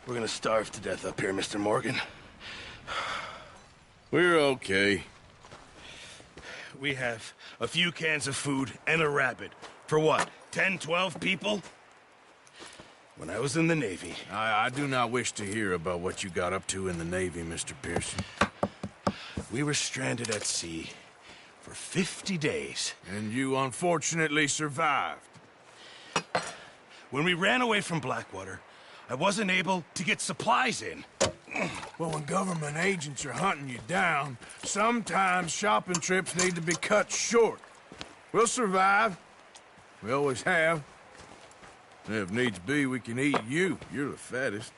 We're gonna starve to death up here, Mr. Morgan. We're okay. We have a few cans of food and a rabbit. For what, 10, 12 people? When I was in the Navy... I do not wish to hear about what you got up to in the Navy, Mr. Pearson. We were stranded at sea for 50 days. And you unfortunately survived. When we ran away from Blackwater, I wasn't able to get supplies in. Well, when government agents are hunting you down, sometimes shopping trips need to be cut short. We'll survive. We always have. And if needs be, we can eat you. You're the fattest.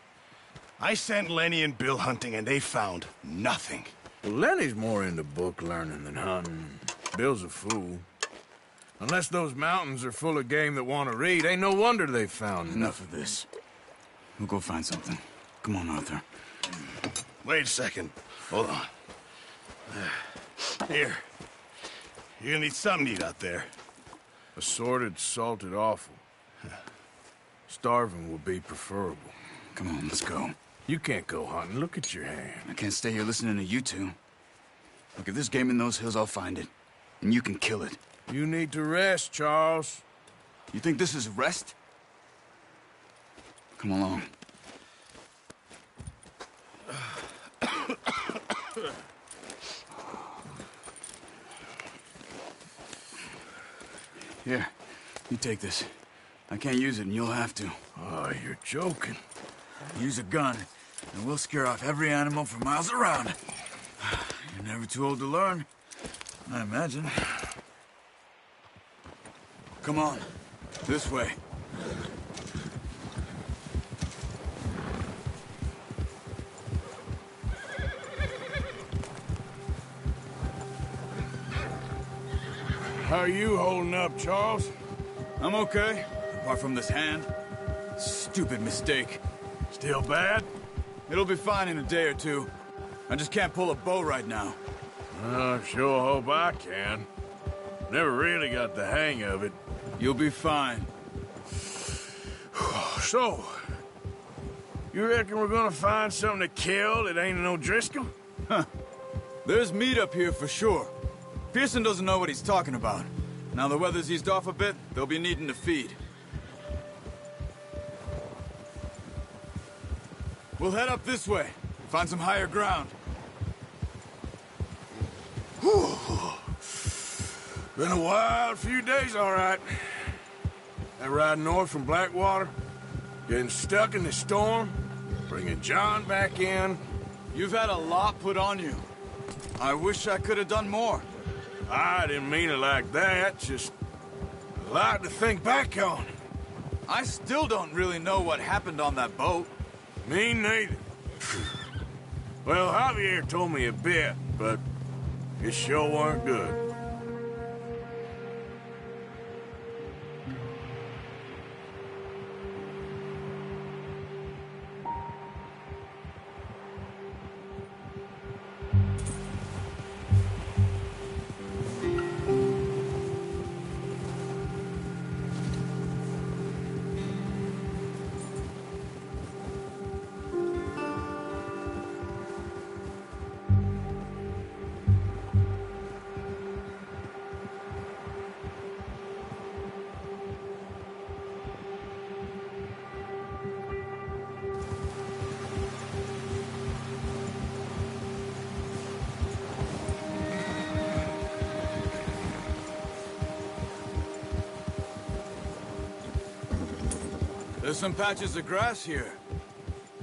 I sent Lenny and Bill hunting, and they found nothing. Well, Lenny's more into book learning than hunting. Bill's a fool. Unless those mountains are full of game that want to read, ain't no wonder they found Enough of this. We'll go find something. Come on, Arthur. Wait a second. Hold on. Here. You're gonna need something to eat out there. Assorted, salted offal. Starving will be preferable. Come on, let's go. You can't go hunting. Look at your hand. I can't stay here listening to you two. Look, if there's game in those hills, I'll find it. And you can kill it. You need to rest, Charles. You think this is rest? Come along. Here, you take this. I can't use it, and you'll have to. Oh, you're joking. Use a gun, and we'll scare off every animal for miles around. You're never too old to learn, I imagine. Come on, this way. How are you holding up, Charles? I'm okay, apart from this hand. Stupid mistake. Still bad? It'll be fine in a day or two. I just can't pull a bow right now. I sure hope I can. Never really got the hang of it. You'll be fine. So, you reckon we're gonna find something to kill that ain't no Driscoll? Huh. There's meat up here for sure. Pearson doesn't know what he's talking about. Now the weather's eased off a bit, they'll be needing to feed. We'll head up this way, find some higher ground. Whew. Been a wild few days, all right. That ride north from Blackwater, getting stuck in the storm, bringing John back in. You've had a lot put on you. I wish I could have done more. I didn't mean it like that, just a lot to think back on. I still don't really know what happened on that boat. Me neither. Well, Javier told me a bit, but it sure weren't good. There's some patches of grass here.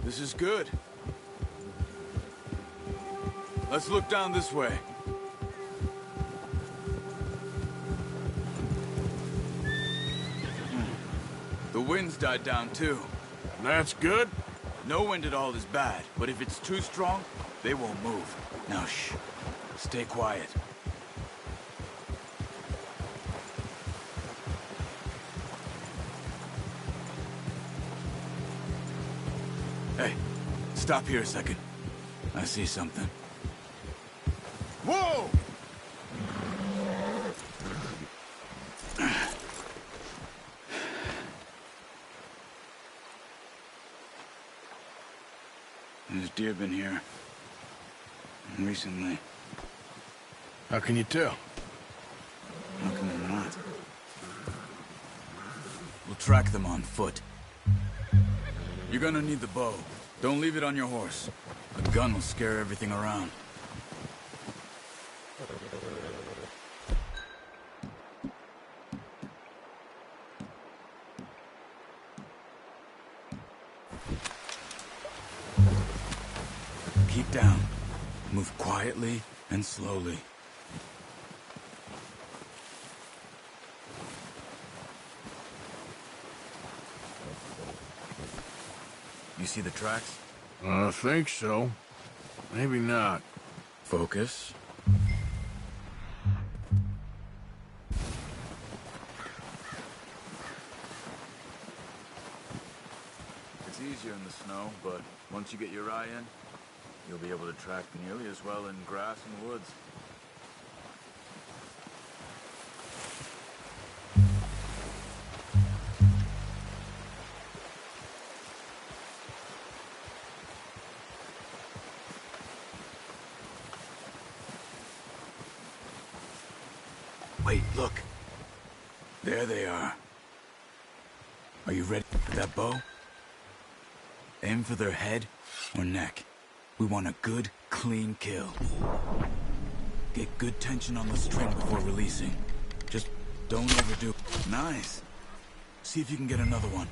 This is good. Let's look down this way. The wind's died down too. That's good. No wind at all is bad, but if it's too strong, they won't move. Now shh. Stay quiet. Hey, stop here a second. I see something. Whoa! There's deer been here. Recently. How can you tell? How can there not? We'll track them on foot. You're gonna need the bow. Don't leave it on your horse. A gun will scare everything around. Keep down. Move quietly and slowly. You see the tracks? I think so. Maybe not. Focus. It's easier in the snow, but once you get your eye in, you'll be able to track nearly as well in grass and woods. Wait, look. There they are. Are you ready for that bow? Aim for their head or neck. We want a good, clean kill. Get good tension on the string before releasing. Just don't overdo it. Nice. See if you can get another one.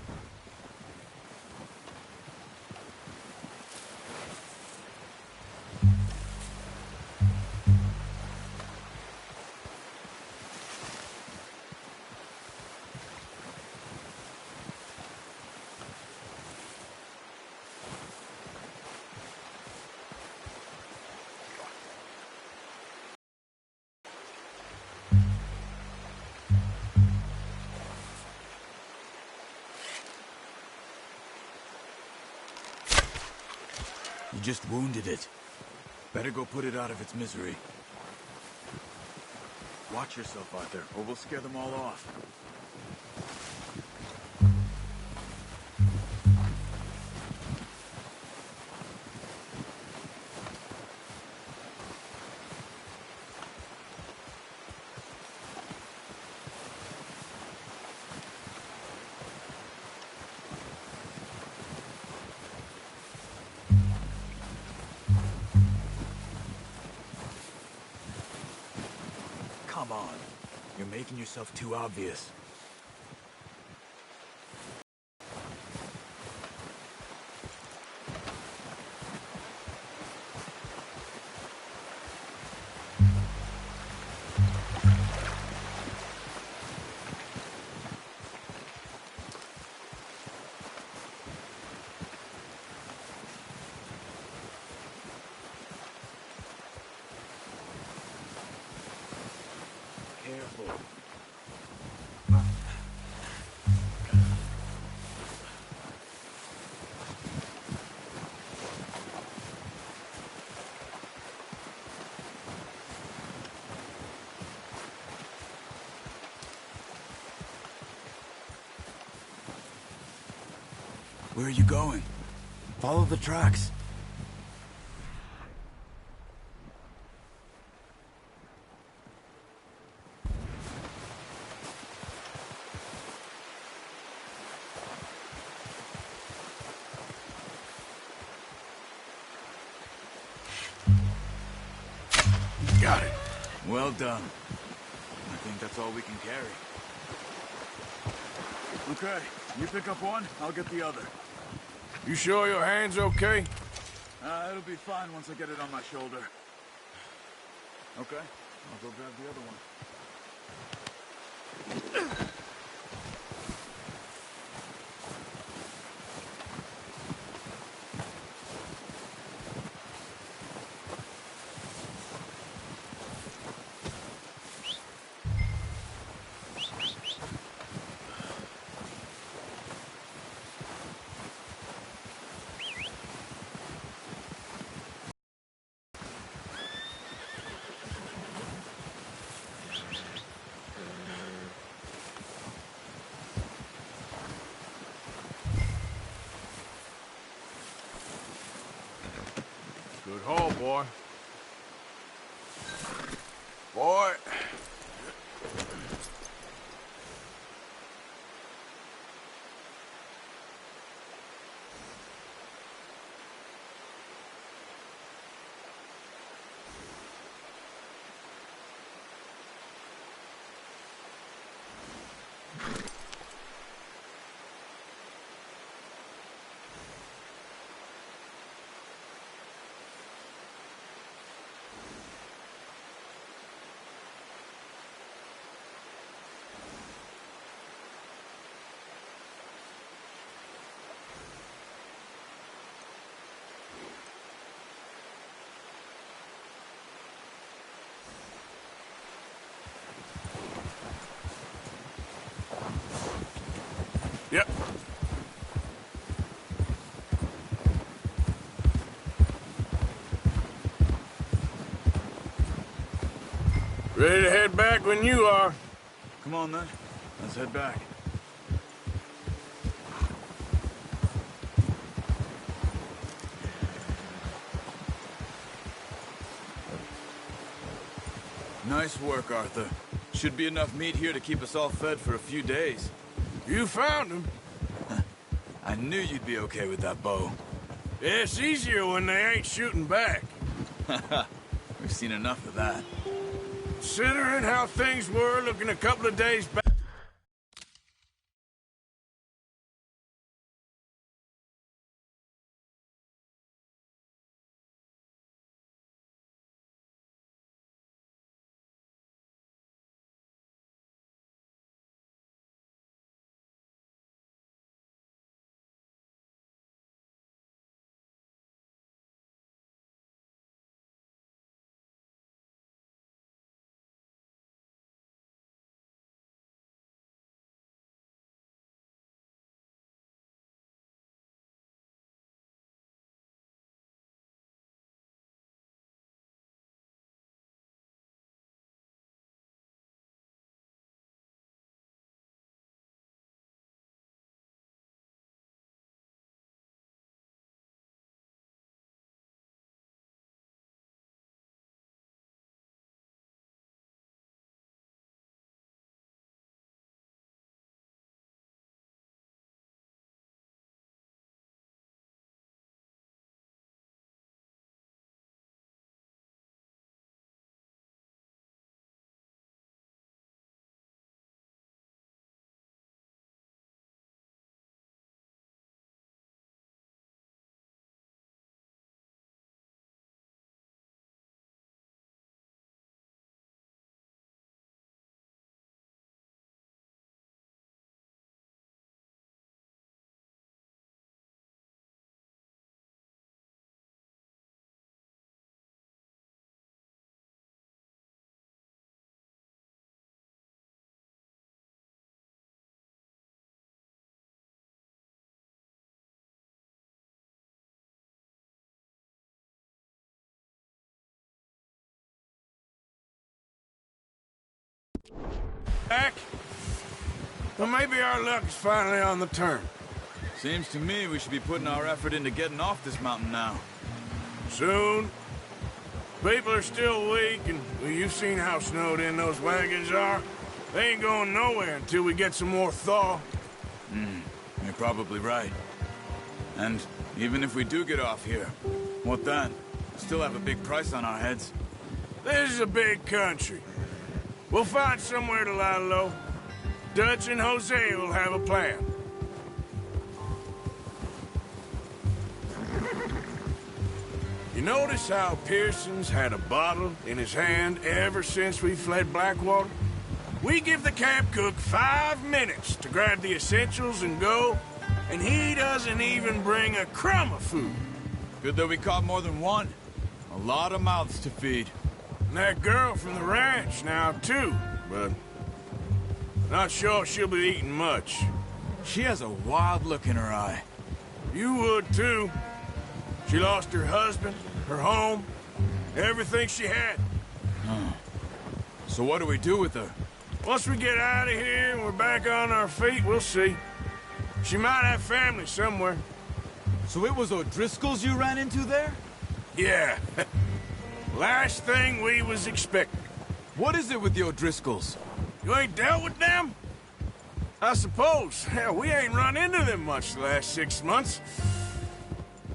You just wounded it. Better go put it out of its misery. Watch yourself, Arthur, or we'll scare them all off. Come on. You're making yourself too obvious. Careful. Where are you going? Follow the tracks. Got it. Well done. I think that's all we can carry. Okay, you pick up one, I'll get the other. You sure your hand's okay? It'll be fine once I get it on my shoulder. Okay, I'll go grab the other one. Good haul, boy. Boy. Yep. Ready to head back when you are. Come on, then. Let's head back. Nice work, Arthur. Should be enough meat here to keep us all fed for a few days. You found him. I knew you'd be okay with that bow. Yeah, it's easier when they ain't shooting back. We've seen enough of that. Considering how things were looking a couple of days back. Back? Well, maybe our luck is finally on the turn. Seems to me we should be putting our effort into getting off this mountain now. Soon. People are still weak, and well, you've seen how snowed in those wagons are. They ain't going nowhere until we get some more thaw. You're probably right. And even if we do get off here, what then? Still have a big price on our heads. This is a big country. We'll find somewhere to lie low. Dutch and Hosea will have a plan. You notice how Pearson's had a bottle in his hand ever since we fled Blackwater? We give the camp cook 5 minutes to grab the essentials and go, and he doesn't even bring a crumb of food. Good that we caught more than one. A lot of mouths to feed. And that girl from the ranch now, too, but not sure she'll be eating much. She has a wild look in her eye. You would, too. She lost her husband, her home, everything she had. So what do we do with her? Once we get out of here and we're back on our feet, we'll see. She might have family somewhere. So it was O'Driscoll's you ran into there? Yeah. Last thing we was expecting. What is it with the O'Driscolls? You ain't dealt with them? I suppose. Hell, we ain't run into them much the last 6 months.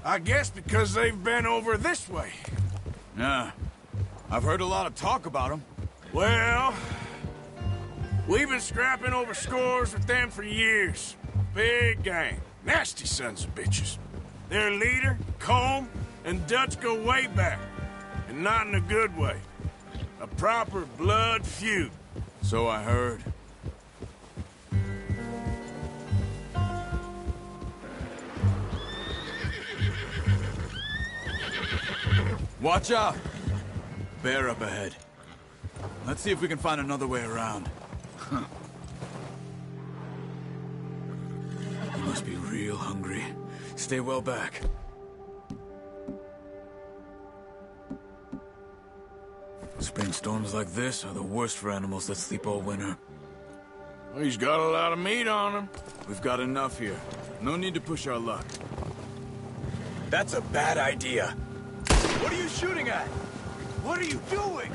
I guess because they've been over this way. Yeah. I've heard a lot of talk about them. Well, we've been scrapping over scores with them for years. Big gang. Nasty sons of bitches. Their leader, Colm, and Dutch go way back. And not in a good way. A proper blood feud. So I heard. Watch out! Bear up ahead. Let's see if we can find another way around. You must be real hungry. Stay well back. Spring storms like this are the worst for animals that sleep all winter. Well, he's got a lot of meat on him. We've got enough here. No need to push our luck. That's a bad idea. What are you shooting at? What are you doing?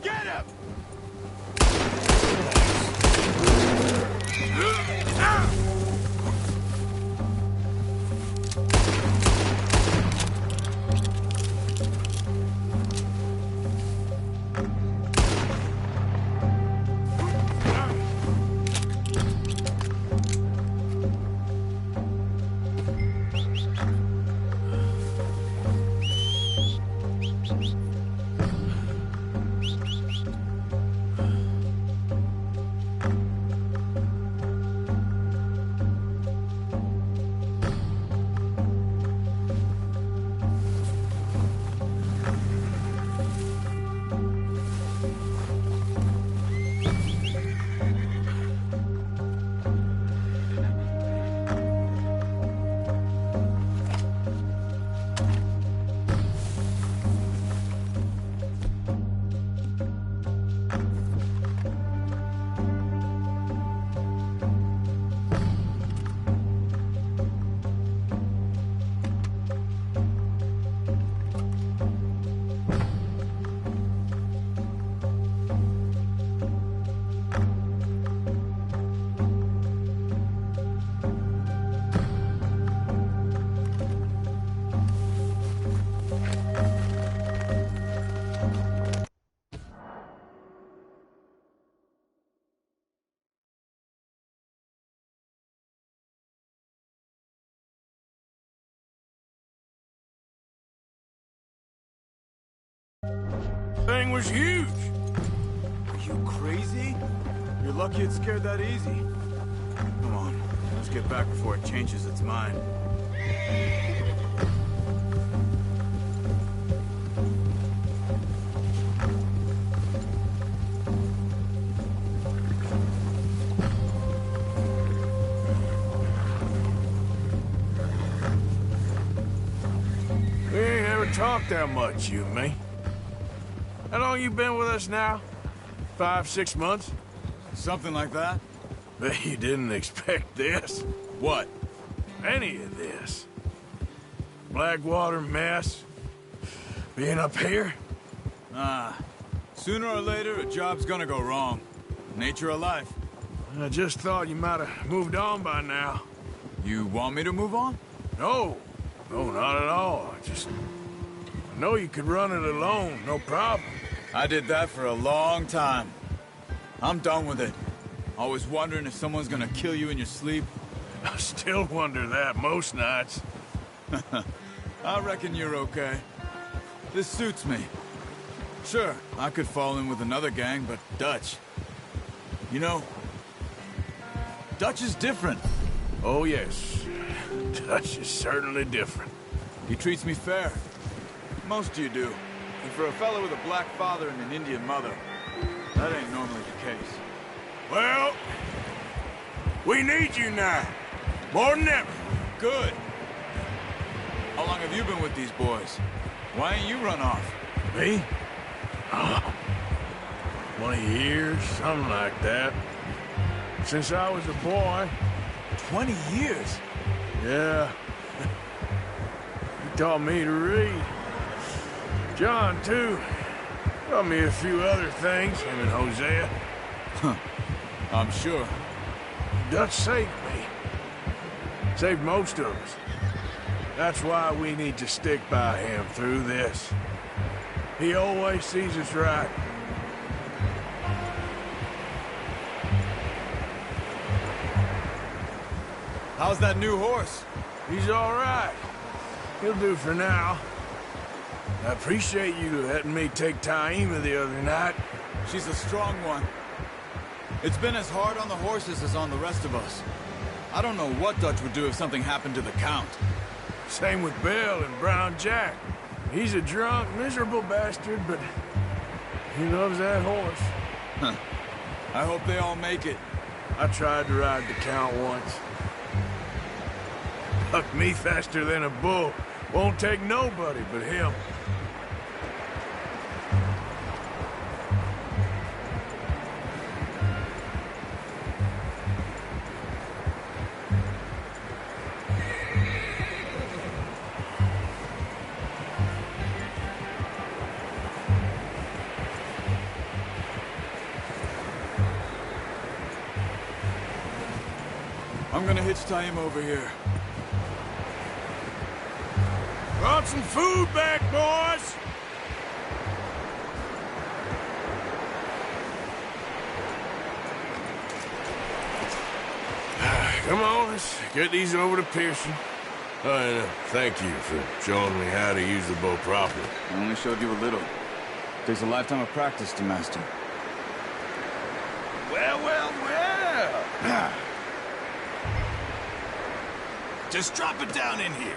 Get him! Thing was huge. Are you crazy? You're lucky it scared that easy. Come on, let's get back before it changes its mind. We ain't ever talked that much, you and me. How long you been with us now? 5, 6 months? Something like that? Bet you didn't expect this. What? Any of this. Blackwater mess. Being up here? Sooner or later, a job's gonna go wrong. Nature of life. I just thought you might have moved on by now. You want me to move on? No. No, not at all. I know you could run it alone, no problem. I did that for a long time. I'm done with it. Always wondering if someone's gonna kill you in your sleep. I still wonder that most nights. I reckon you're okay. This suits me. Sure, I could fall in with another gang, but Dutch... You know, Dutch is different. Oh, yes. Dutch is certainly different. He treats me fair. Most of you do. And for a fellow with a black father and an Indian mother, that ain't normally the case. Well, we need you now. More than ever. Good. How long have you been with these boys? Why ain't you run off? Me? 20 years, something like that. Since I was a boy. 20 years? Yeah. He taught me to read. John, too. Brought me a few other things, him and Hosea. I'm sure. Dutch saved me. Saved most of us. That's why we need to stick by him through this. He always sees us right. How's that new horse? He's all right. He'll do for now. I appreciate you letting me take Taima the other night. She's a strong one. It's been as hard on the horses as on the rest of us. I don't know what Dutch would do if something happened to the Count. Same with Bill and Brown Jack. He's a drunk, miserable bastard, but he loves that horse. Huh. I hope they all make it. I tried to ride the Count once. Bucked me faster than a bull. Won't take nobody but him. I'm gonna hitch Taima over here. Brought some food back, boys! Come on, let's get these over to Pearson. And thank you for showing me how to use the bow properly. I only showed you a little. Takes a lifetime of practice to master. Well. Just drop it down in here.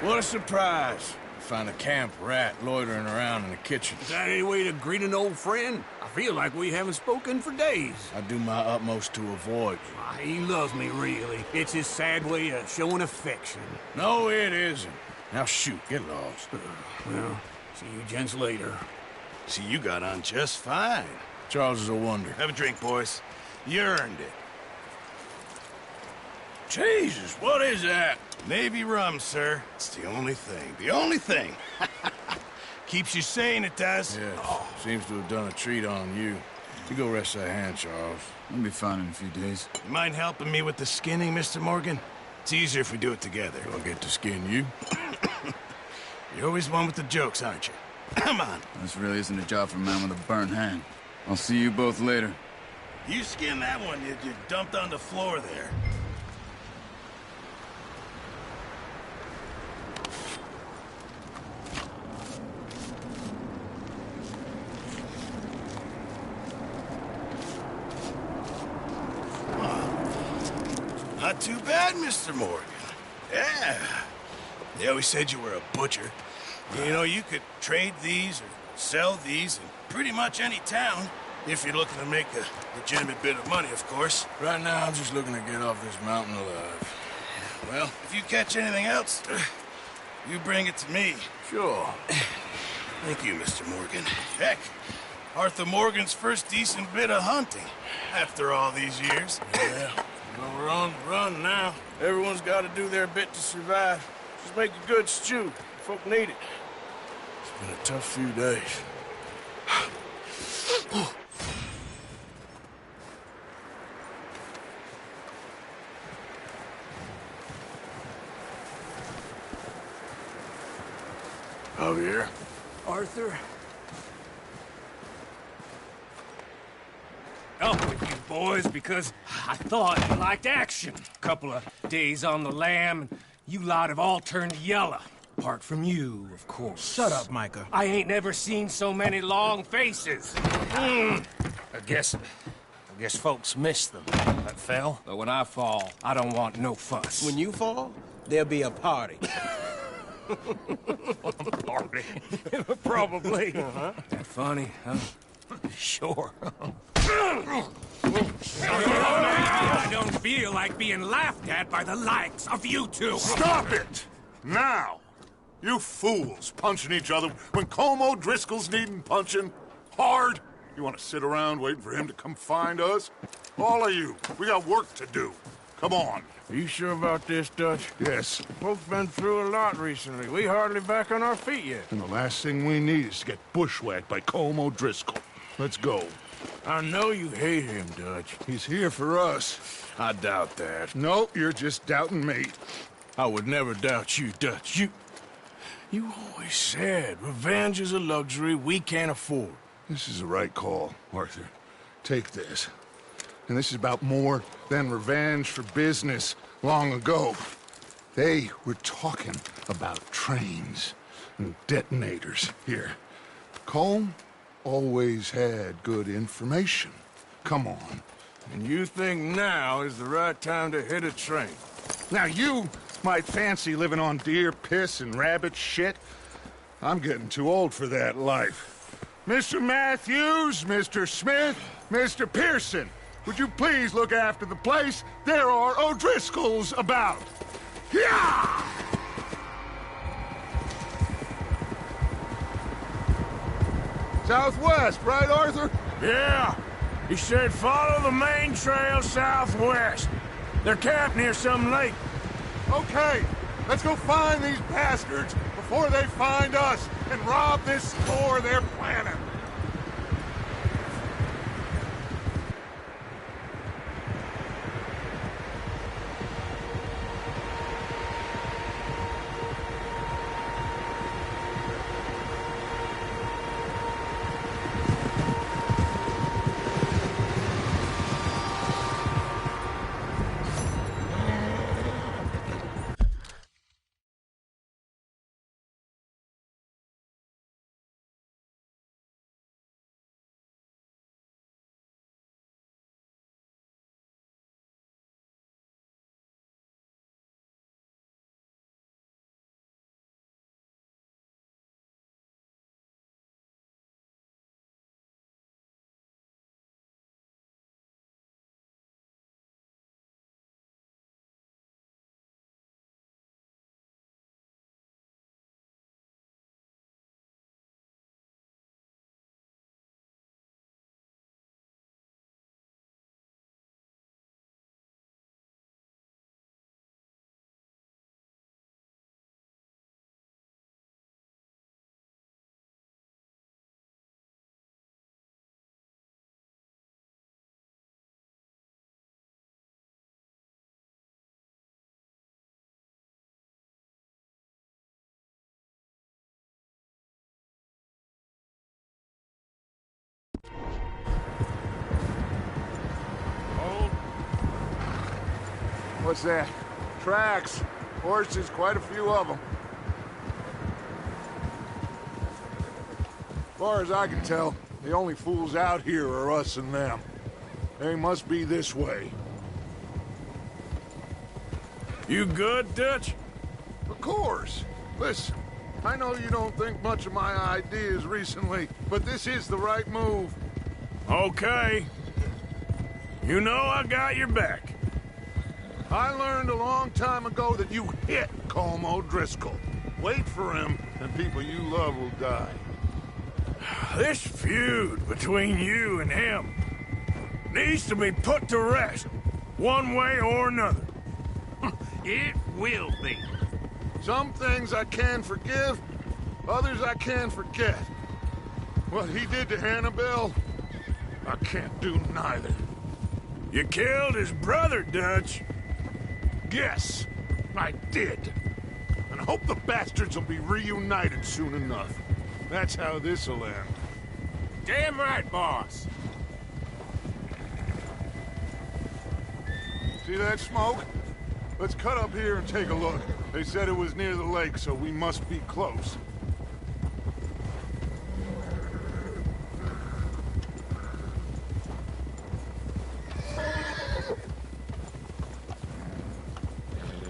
What a surprise. Find a camp rat loitering around in the kitchen. Is that any way to greet an old friend? I feel like we haven't spoken for days. I do my utmost to avoid you. Ah, he loves me, really. It's his sad way of showing affection. No, it isn't. Now shoot, get lost. Well, see you gents later. See, you got on just fine. Charles is a wonder. Have a drink, boys. You earned it. Jesus, what is that? Navy rum, sir. It's the only thing. The only thing. Keeps you sane, it does. Yes, seems to have done a treat on you. You go rest that hand, Charles. I'll be fine in a few days. You mind helping me with the skinning, Mr. Morgan? It's easier if we do it together. I'll get to skin you. You're always one with the jokes, aren't you? Come on. This really isn't a job for a man with a burnt hand. I'll see you both later. You skin that one you dumped on the floor there. Not too bad, Mr. Morgan. Yeah. They always said you were a butcher. You know, you could trade these or sell these in pretty much any town, if you're looking to make a legitimate bit of money, of course. Right now, I'm just looking to get off this mountain alive. Well, if you catch anything else, you bring it to me. Sure. Thank you, Mr. Morgan. Heck, Arthur Morgan's first decent bit of hunting, after all these years. Yeah. Well, we're on the run now. Everyone's got to do their bit to survive. Just make a good stew. Folk need it. It's been a tough few days. Javier? Arthur? Up with you boys because I thought you liked action. Couple of days on the lam, and you lot have all turned yellow. Apart from you, of course. Shut up, Micah. I ain't never seen so many long faces. I guess folks miss them. That fell. But when I fall, I don't want no fuss. When you fall, there'll be a party. Party. Probably. That funny, huh? Sure. I don't feel like being laughed at by the likes of you two. Stop it! Now! You fools punching each other when Colm O'Driscoll's needing punching. Hard! You want to sit around waiting for him to come find us? All of you, we got work to do. Come on. Are you sure about this, Dutch? Yes. Both been through a lot recently. We hardly back on our feet yet. And the last thing we need is to get bushwhacked by Colm O'Driscoll. Let's go. I know you hate him, Dutch. He's here for us. I doubt that. No, you're just doubting me. I would never doubt you, Dutch. You always said revenge is a luxury we can't afford. This is the right call, Arthur. Take this. And this is about more than revenge for business long ago. They were talking about trains and detonators here. Colm always had good information. Come on. And you think now is the right time to hit a train? Now you might fancy living on deer piss and rabbit shit. I'm getting too old for that life. Mr. Matthews, Mr. Smith, Mr. Pearson, would you please look after the place? There are O'Driscolls about. Yeah! Southwest, right, Arthur? Yeah. He said follow the main trail southwest. They're camped near some lake. Okay, let's go find these bastards before they find us and rob this store they're planning. What's that? Tracks. Horses, quite a few of them. As far as I can tell, the only fools out here are us and them. They must be this way. You good, Dutch? Of course. Listen, I know you don't think much of my ideas recently, but this is the right move. Okay. You know I got your back. I learned a long time ago that you hit Colm O'Driscoll. Wait for him, and people you love will die. This feud between you and him needs to be put to rest, one way or another. It will be. Some things I can forgive, others I can forget. What he did to Annabelle, I can't do neither. You killed his brother, Dutch. Yes, I did. And I hope the bastards will be reunited soon enough. That's how this'll end. Damn right, boss. See that smoke? Let's cut up here and take a look. They said it was near the lake, so we must be close.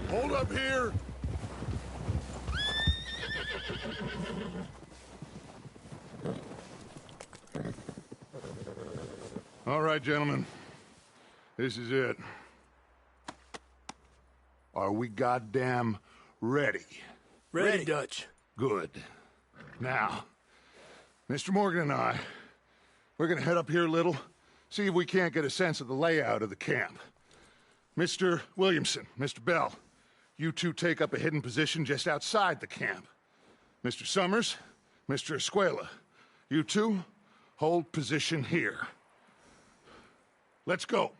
Hold up here. All right, gentlemen. This is it. Are we goddamn ready? Ready, Dutch. Good. Now, Mr. Morgan and I, we're gonna head up here a little, see if we can't get a sense of the layout of the camp. Mr. Williamson, Mr. Bell, you two take up a hidden position just outside the camp. Mr. Summers, Mr. Escuela, you two hold position here. Let's go.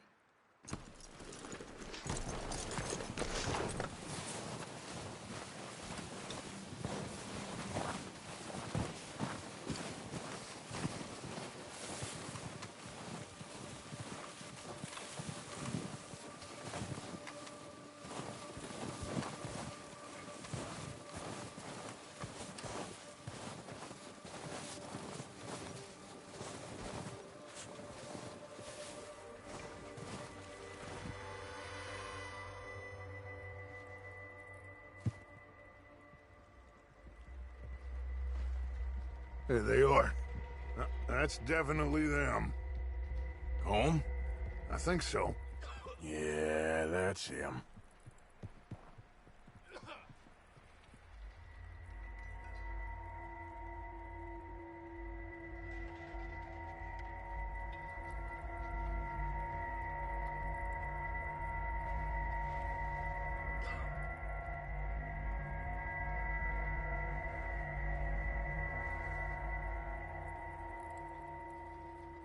There they are. That's definitely them. Home? I think so. Yeah, that's him.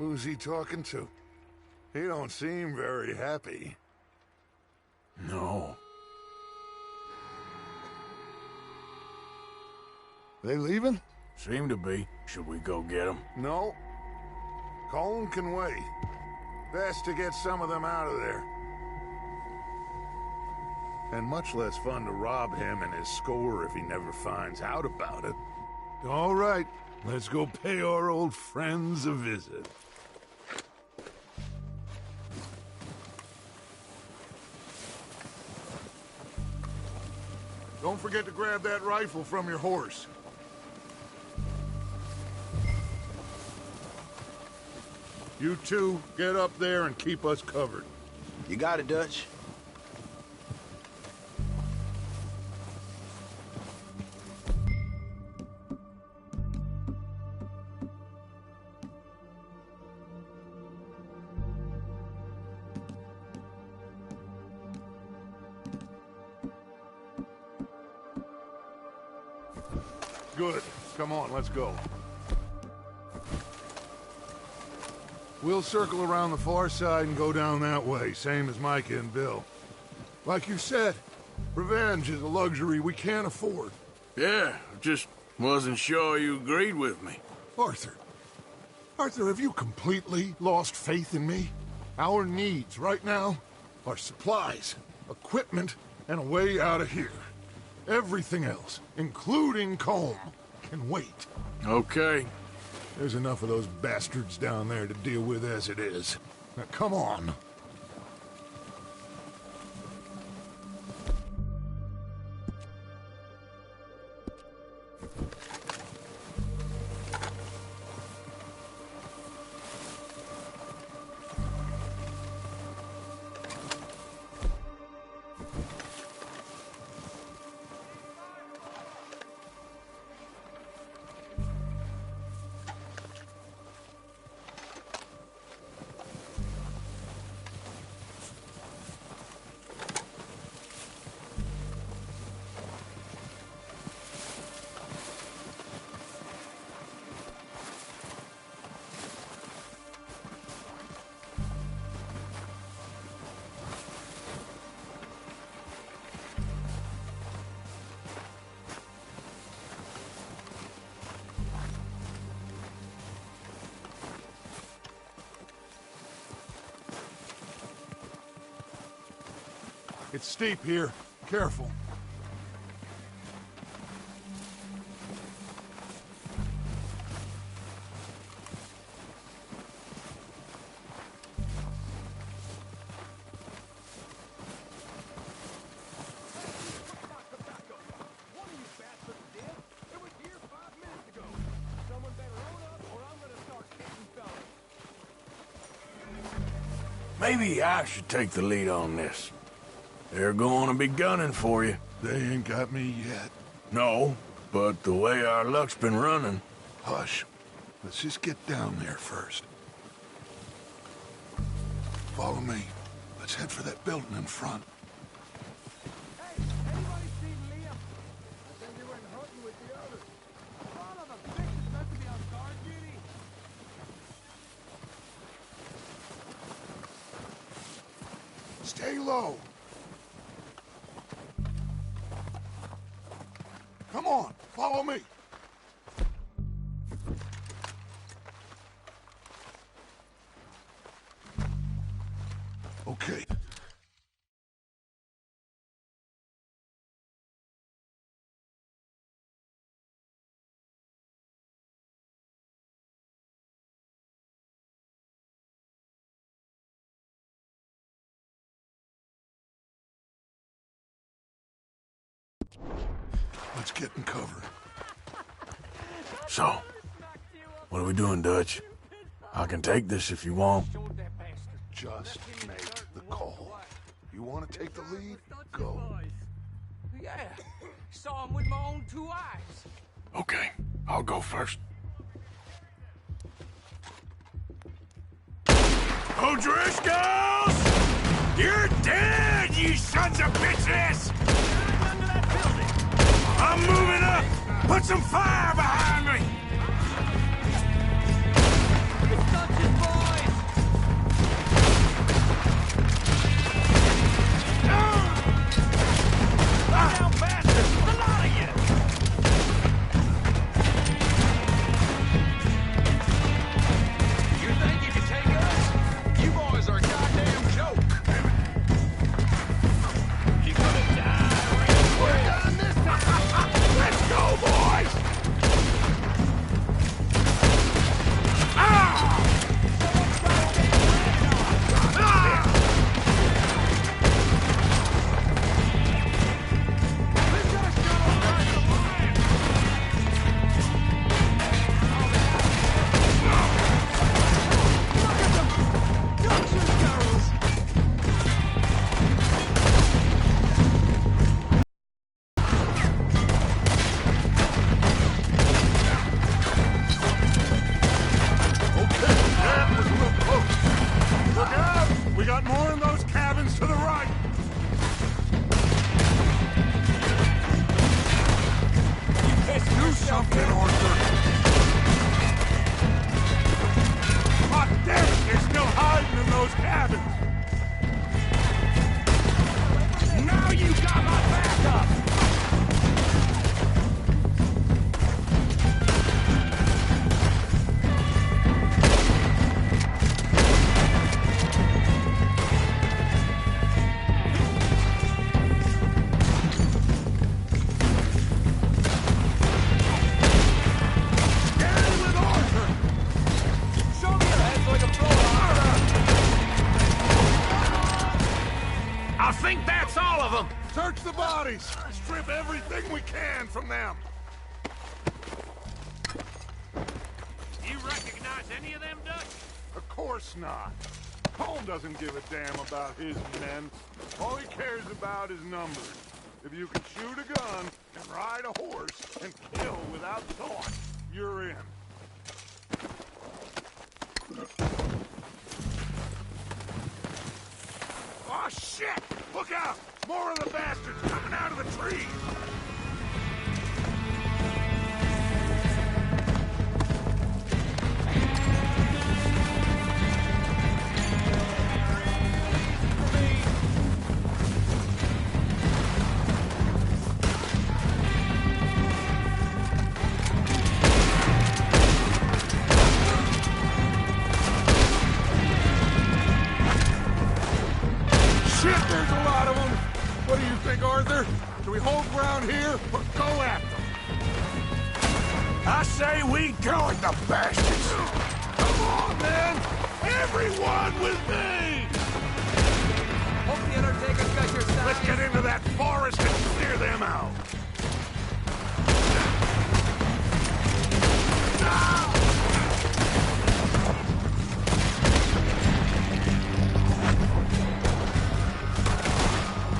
Who's he talking to? He don't seem very happy. No. They leaving? Seem to be. Should we go get him? No. Colm can wait. Best to get some of them out of there. And much less fun to rob him and his score if he never finds out about it. All right. Let's go pay our old friends a visit. Don't forget to grab that rifle from your horse. You two, get up there and keep us covered. You got it, Dutch. Good. Come on, let's go. We'll circle around the far side and go down that way, same as Micah and Bill. Like you said, revenge is a luxury we can't afford. Yeah, just wasn't sure you agreed with me. Arthur. Arthur, have you completely lost faith in me? Our needs right now are supplies, equipment, and a way out of here. Everything else, including Colm, can wait. Okay. There's enough of those bastards down there to deal with as it is. Now, come on. It's steep here. Careful. Maybe I should take the lead on this. They're going to be gunning for you. They ain't got me yet. No, but the way our luck's been running... Hush. Let's just get down there first. Follow me. Let's Let's head for that building in front. Hey, anybody seen Liam? I think he went hunting with the others. Son of a bitch is meant to be on guard duty. Stay low. Come on, follow me. Okay. Let's get in cover. So, what are we doing, Dutch? I can take this if you want. Just make the call. You want to take the lead? Go. Yeah, saw him with my own 2 eyes. Okay, I'll go first. O'Driscolls! You're dead, you sons of bitches! I'm moving up! Put some fire behind me! It's Dutch's boys! Down, bastards! A lot of you! You think you can take us? You boys are a goddamn joke! You're gonna die real quick! Let's go, boys! We got more in those cabins to the right. Do something, Arthur. God damn it, they're still hiding in those cabins. Now you got my backup! I think that's all of them! Search the bodies. Strip everything we can from them. You recognize any of them, Dutch? Of course not. Holmes doesn't give a damn about his men. All he cares about is numbers. If you can shoot a gun and ride a horse and kill without thought, you're in. Oh, shit! Look out! More of the bastards coming out of the trees! Shit, there's a lot of them! What do you think, Arthur? Do we hold ground here or go after them? I say we go at the bastards! Come on, man! Everyone with me! Hope the Undertaker's got your side. Let's get into that forest and clear them out!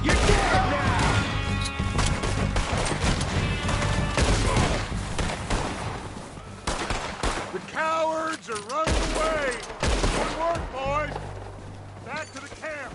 You're dead now! The cowards are running away! Good work, boys! Back to the camp!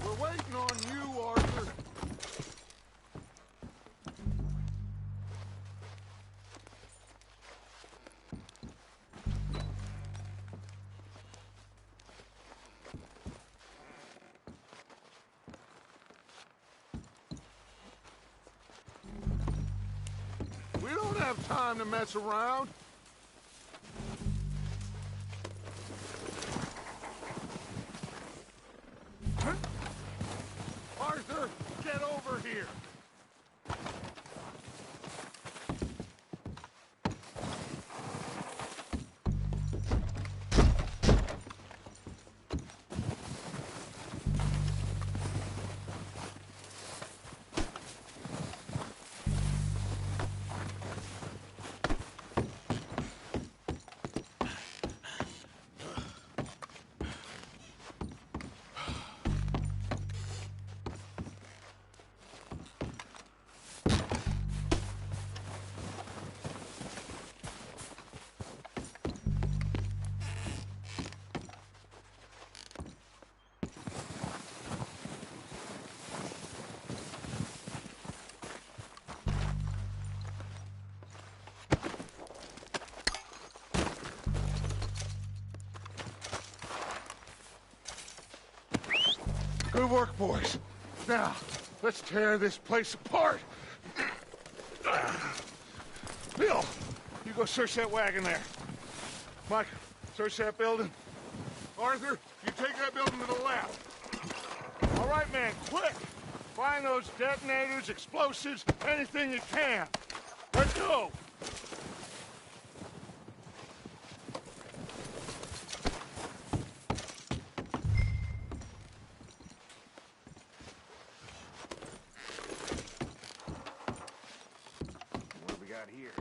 We're waiting on you, Arthur. We don't have time to mess around. Arthur, get over here. Good work, boys. Now, let's tear this place apart. Bill, you go search that wagon there. Mike, search that building. Arthur, you take that building to the left. All right, man, quick. Find those detonators, explosives, anything you can. Let's go. What do we got here?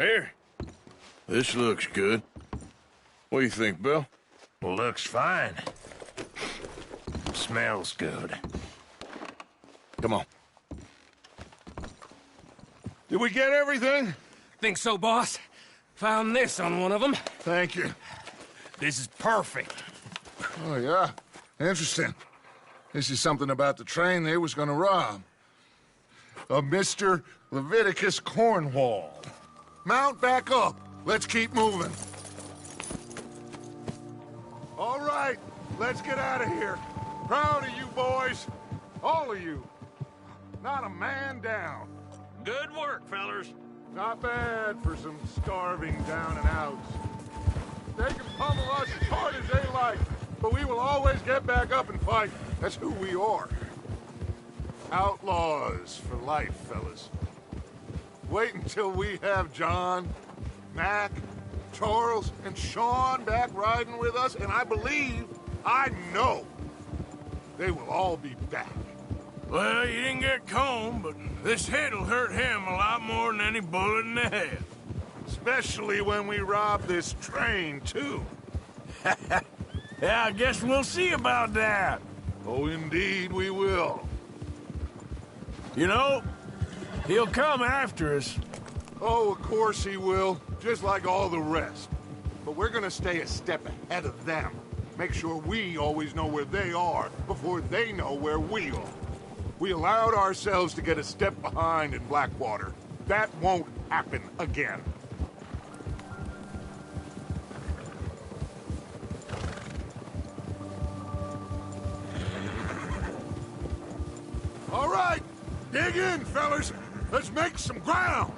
Here. This looks good. What do you think, Bill? Looks fine. Smells good. Come on. Did we get everything? Think so, boss? Found this on one of them. Thank you. This is perfect. Oh, yeah? Interesting. This is something about the train they was gonna rob. A Mr. Leviticus Cornwall. Mount back up. Let's keep moving. All right, let's get out of here. Proud of you boys. All of you. Not a man down. Good work, fellers. Not bad for some starving down and outs. They can pummel us as hard as they like, but we will always get back up and fight. That's who we are. Outlaws for life, fellas. Wait until we have John, Mac, Charles, and Sean back riding with us, and I know, they will all be back. Well, you didn't get Combe, but this hit'll hurt him a lot more than any bullet in the head. Especially when we rob this train, too. Yeah, I guess we'll see about that. Oh, indeed we will. You know, he'll come after us. Oh, of course he will, just like all the rest. But we're gonna stay a step ahead of them. Make sure we always know where they are before they know where we are. We allowed ourselves to get a step behind in Blackwater. That won't happen again. All right, dig in, fellas. Let's make some ground.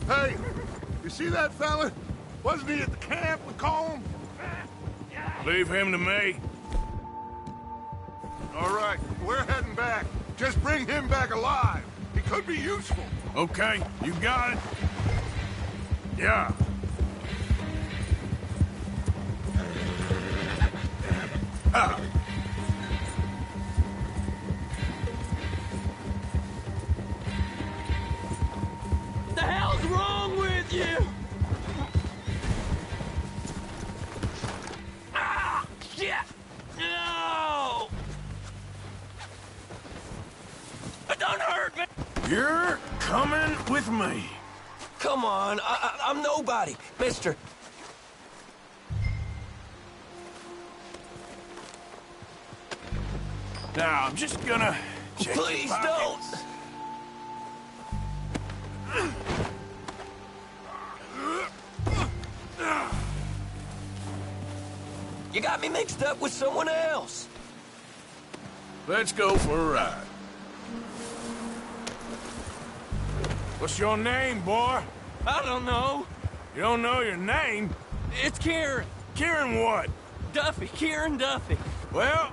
Hey, you see that fella? Wasn't he at the camp with Colm? Leave him to me. All right, we're heading back. Just bring him back alive. He could be useful. Okay, you got it. Yeah. Ah. What the hell's wrong with you? Ah! Shit! No! It don't hurt me! You're coming with me. Come on, I'm nobody, mister. Now, I'm just gonna check your Please pockets. don't! You got me mixed up with someone else. Let's go for a ride. What's your name, boy? I don't know. You don't know your name? It's Kieran. Kieran what? Duffy. Kieran Duffy. Well,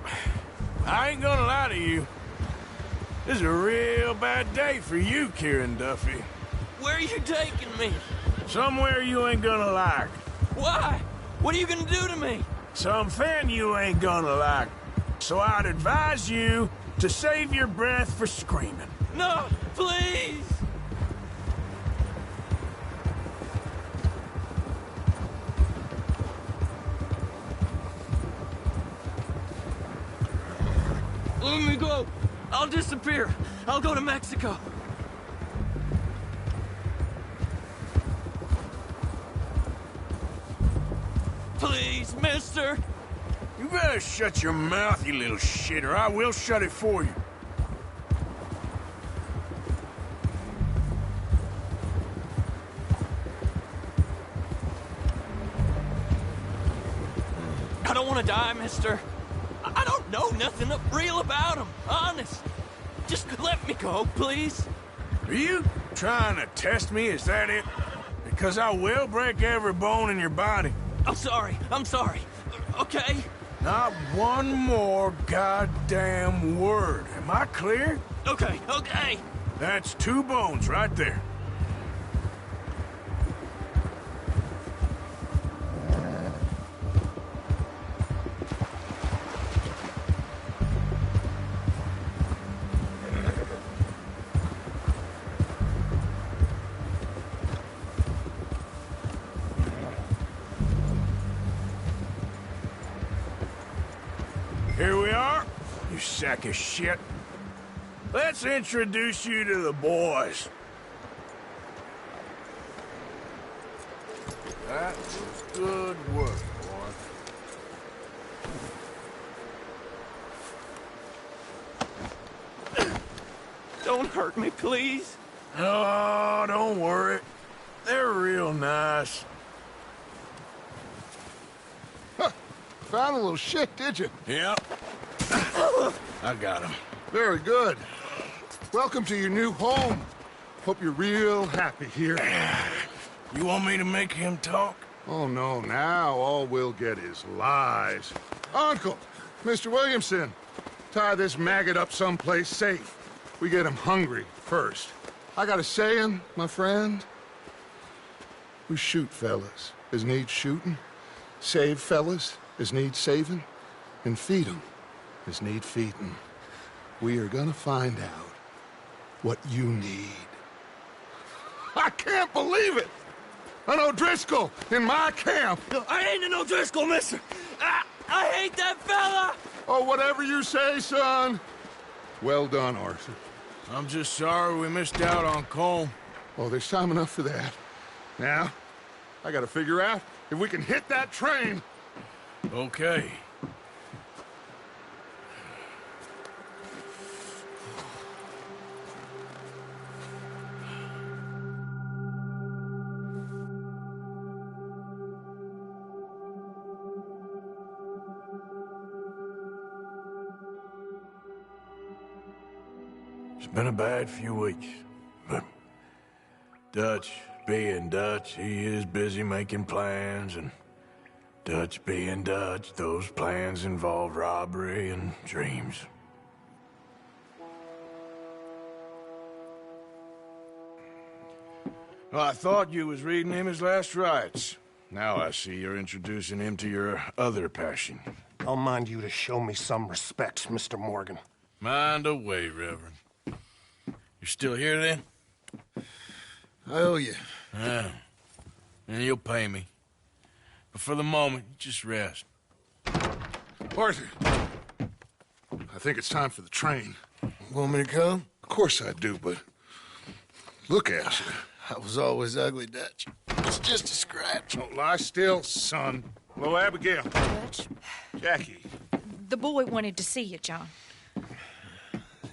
I ain't gonna lie to you. This is a real bad day for you, Kieran Duffy. Where are you taking me? Somewhere you ain't gonna like. Why? What are you gonna do to me? Something you ain't gonna like. So I'd advise you to save your breath for screaming. No, please! Let me go. I'll disappear. I'll go to Mexico. Please, mister. You better shut your mouth, you little shit, or I will shut it for you. I don't want to die, mister. I don't know nothing real about him, honest. Just let me go, please. Are you trying to test me? Is that it? Because I will break every bone in your body. I'm sorry. Okay? Not one more goddamn word. Am I clear? Okay. That's 2 bones right there. Here we are, you sack of shit. Let's introduce you to the boys. That was good work, boy. Don't hurt me, please. Oh, don't worry. They're real nice. Found a little shit, did you? Yep. I got him. Very good. Welcome to your new home. Hope you're real happy here. You want me to make him talk? Oh, no, now all we'll get is lies. Uncle, Mr. Williamson, tie this maggot up someplace safe. We get him hungry first. I got a saying, my friend. We shoot fellas as need shooting, save fellas as need saving, and feed 'em as need feeding. We are gonna find out what you need. I can't believe it! An O'Driscoll in my camp! I ain't an O'Driscoll, mister! I hate that fella! Oh, whatever you say, son. Well done, Arthur. I'm just sorry we missed out on Colm. Oh, there's time enough for that. Now, I gotta figure out if we can hit that train. Okay. It's been a bad few weeks, but Dutch being Dutch, he is busy making plans, and Dutch being Dutch, those plans involve robbery and dreams. Well, I thought you was reading him his last rites. Now I see you're introducing him to your other passion. I'll mind you to show me some respect, Mr. Morgan. Mind away, Reverend. You're still here, then? I owe you. Yeah. And you'll pay me. But for the moment, just rest. Arthur, I think it's time for the train. Want me to come? Of course I do, but look at you. I was always ugly, Dutch. It's just a scratch. Don't lie still, son. Hello, Abigail. Dutch, Jackie. the boy wanted to see you, John.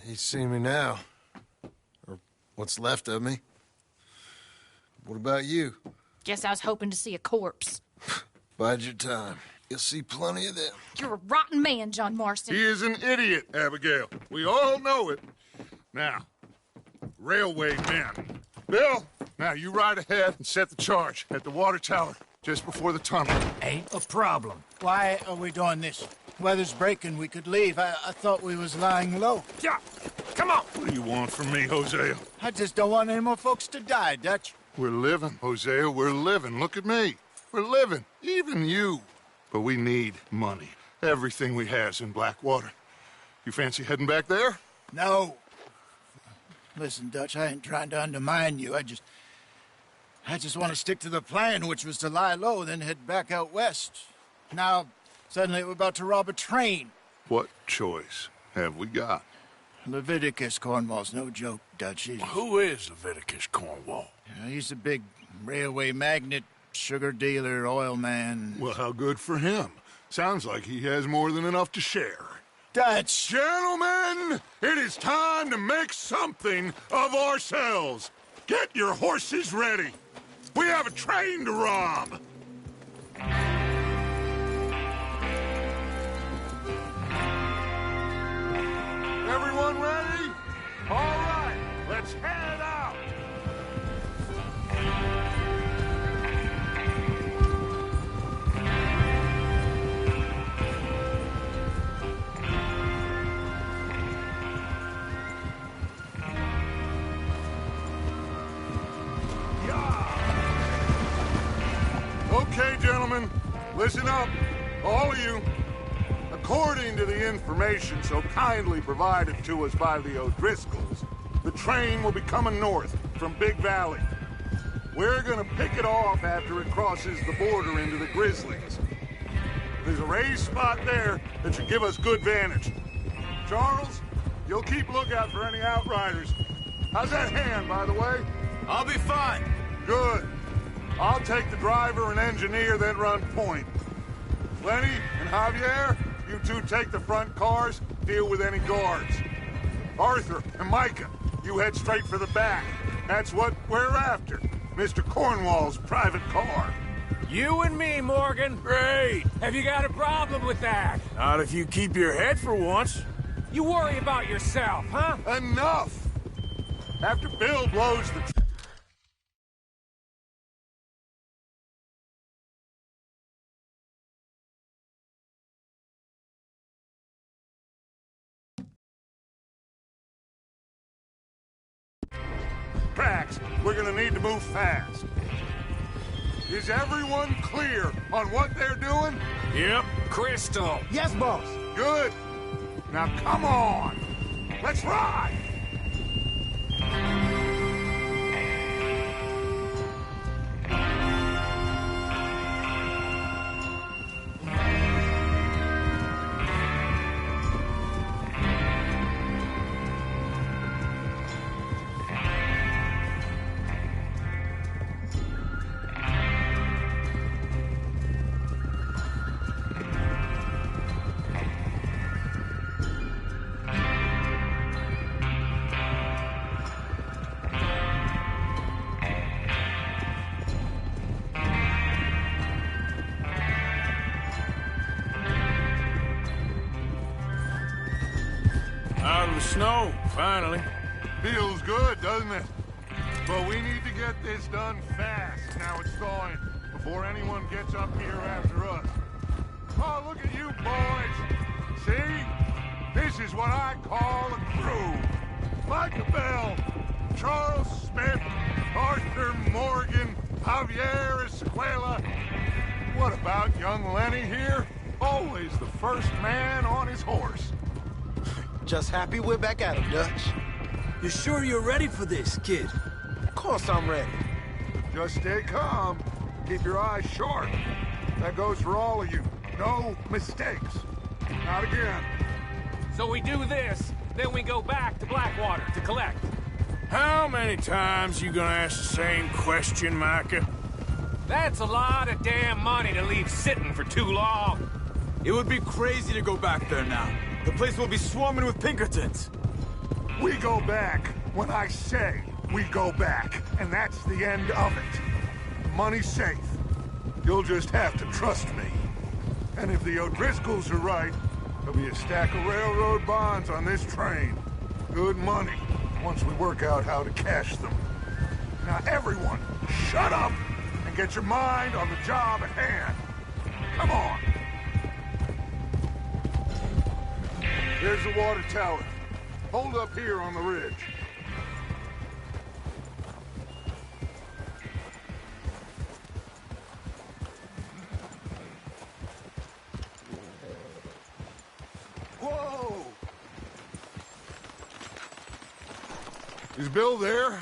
He's seen me now. Or what's left of me. What about you? Guess I was hoping to see a corpse. Bide your time. You'll see plenty of them. You're a rotten man, John Marston. He is an idiot, Abigail. We all know it. Now, railway men. Bill, now you ride ahead and set the charge at the water tower just before the tunnel. Ain't a problem. Why are we doing this? Weather's breaking. We could leave. I thought we was lying low. Yeah, come on. What do you want from me, Hosea? I just don't want any more folks to die, Dutch. We're living, Hosea. We're living. Look at me. We're living. Even you. But we need money. Everything we has in Blackwater. You fancy heading back there? No. Listen, Dutch, I ain't trying to undermine you. I just want to stick to the plan, which was to lie low, then head back out west. Now, suddenly we're about to rob a train. What choice have we got? Leviticus Cornwall's no joke, Dutch. Who is Leviticus Cornwall? He's a big railway magnate, sugar dealer, oil man. Well, how good for him. Sounds like he has more than enough to share. Dutch! Gentlemen, it is time to make something of ourselves. Get your horses ready. We have a train to rob. Everyone ready? All right, let's head out. Okay, gentlemen, listen up, all of you. According to the information so kindly provided to us by the O'Driscolls, the train will be coming north from Big Valley. We're gonna pick it off after it crosses the border into the Grizzlies. There's a raised spot there that should give us good vantage. Charles, you'll keep lookout for any outriders. How's that hand, by the way? I'll be fine. Good. I'll take the driver and engineer, then run point. Lenny and Javier, you two take the front cars, deal with any guards. Arthur and Micah, you head straight for the back. That's what we're after. Mr. Cornwall's private car. You and me, Morgan. Great. Have you got a problem with that? Not if you keep your head for once. You worry about yourself, huh? Enough! After Bill blows the... tracks, we're gonna need to move fast. Is everyone clear on what they're doing? Yep. Crystal. Yes, boss. Good. Now come on. Let's ride. Out of the snow, finally. Feels good, doesn't it? But we need to get this done fast. Now it's thawing, before anyone gets up here after us. Oh, look at you boys. See? This is what I call a crew. Micah Bell, Charles Smith, Arthur Morgan, Javier Escuela. What about young Lenny here? Always the first man on his horse. Just happy we're back at him, Dutch. You sure you're ready for this, kid? Of course I'm ready. Just stay calm. Keep your eyes sharp. That goes for all of you. No mistakes. Not again. So we do this, then we go back to Blackwater to collect. How many times you gonna ask the same question, Micah? That's a lot of damn money to leave sitting for too long. It would be crazy to go back there now. The place will be swarming with Pinkertons. We go back when I say we go back, and that's the end of it. Money's safe. You'll just have to trust me. And if the O'Driscolls are right, there'll be a stack of railroad bonds on this train. Good money, once we work out how to cash them. Now everyone, shut up and get your mind on the job at hand. Come on. There's the water tower. Hold up here on the ridge. Whoa! Is Bill there?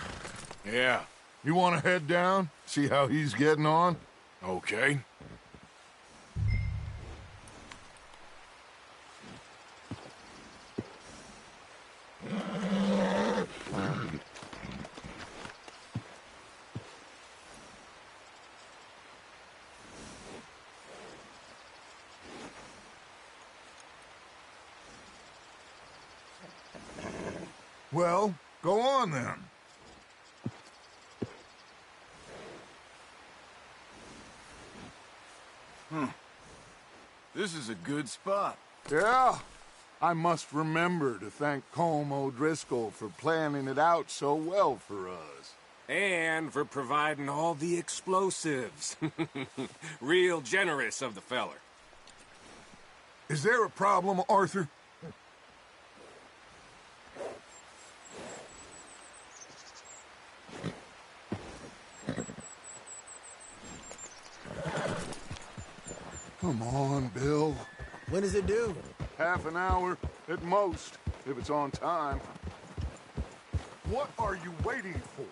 Yeah. You want to head down? See how he's getting on? Okay. Well, go on then. This is a good spot. Yeah. I must remember to thank Colm O'Driscoll for planning it out so well for us. And for providing all the explosives. Real generous of the feller. Is there a problem, Arthur? Come on, Bill. When does it due? Half an hour at most, if it's on time. What are you waiting for?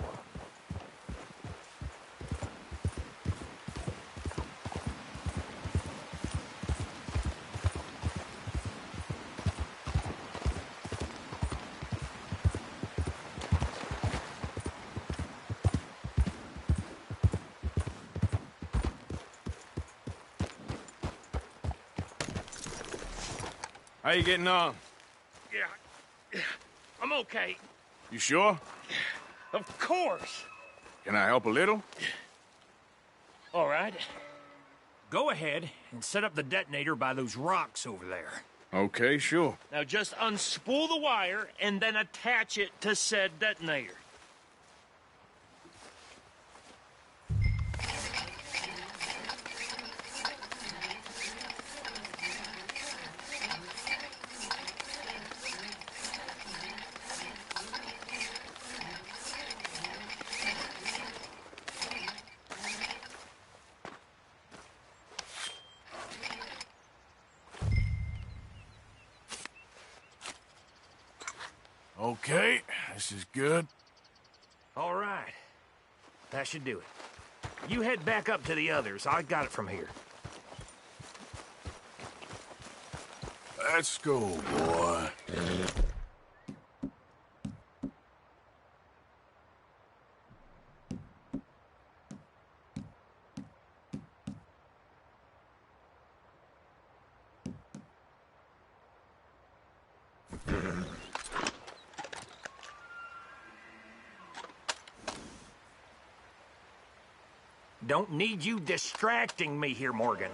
How you getting on? Yeah, I'm okay. You sure? Of course. Can I help a little? All right. Go ahead and set up the detonator by those rocks over there. Okay, sure. Now just unspool the wire and then attach it to said detonator. Okay, this is good. All right. That should do it. You head back up to the others. I got it from here. Let's go, boy. Don't need you distracting me here, Morgan.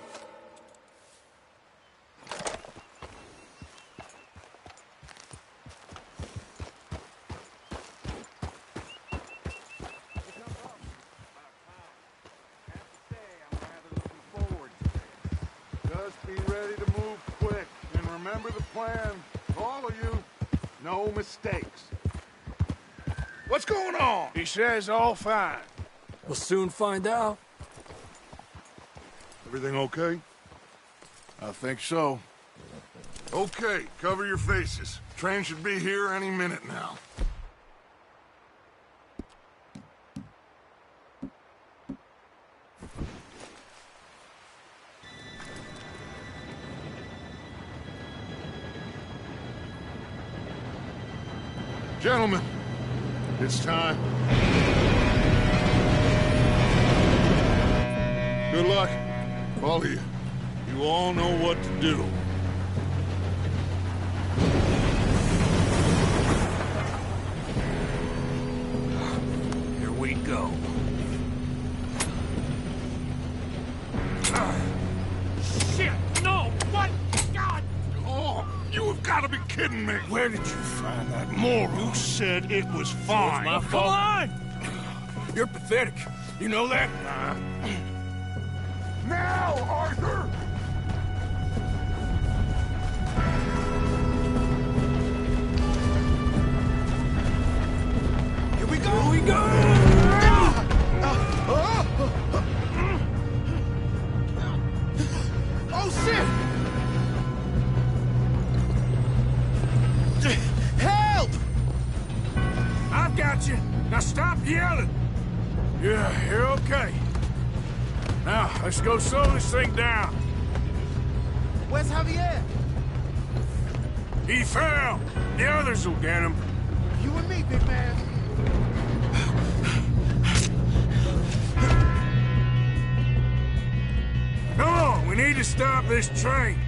Just be ready to move quick, and remember the plan. All of you, no mistakes. What's going on? He says all fine. We'll soon find out. Everything okay? I think so. Okay, cover your faces. Train should be here any minute now. Gentlemen, it's time. Good luck, all of you. You all know what to do. Here we go. Shit! No! What? God! Oh, you have got to be kidding me. Where did you find that moron? You said it was fine. My Come fault. on! You're pathetic. You know that? Now, Arthur! Here we go! Here we go! Oh, shit! Help! I've got you. Now stop yelling. Yeah, you're okay. Now, let's go slow this thing down. Where's Javier? He fell. The others will get him. You and me, big man. Come on, we need to stop this train.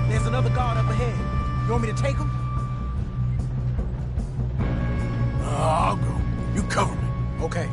There's another guard up ahead. You want me to take him? I'll go. You cover me. Okay.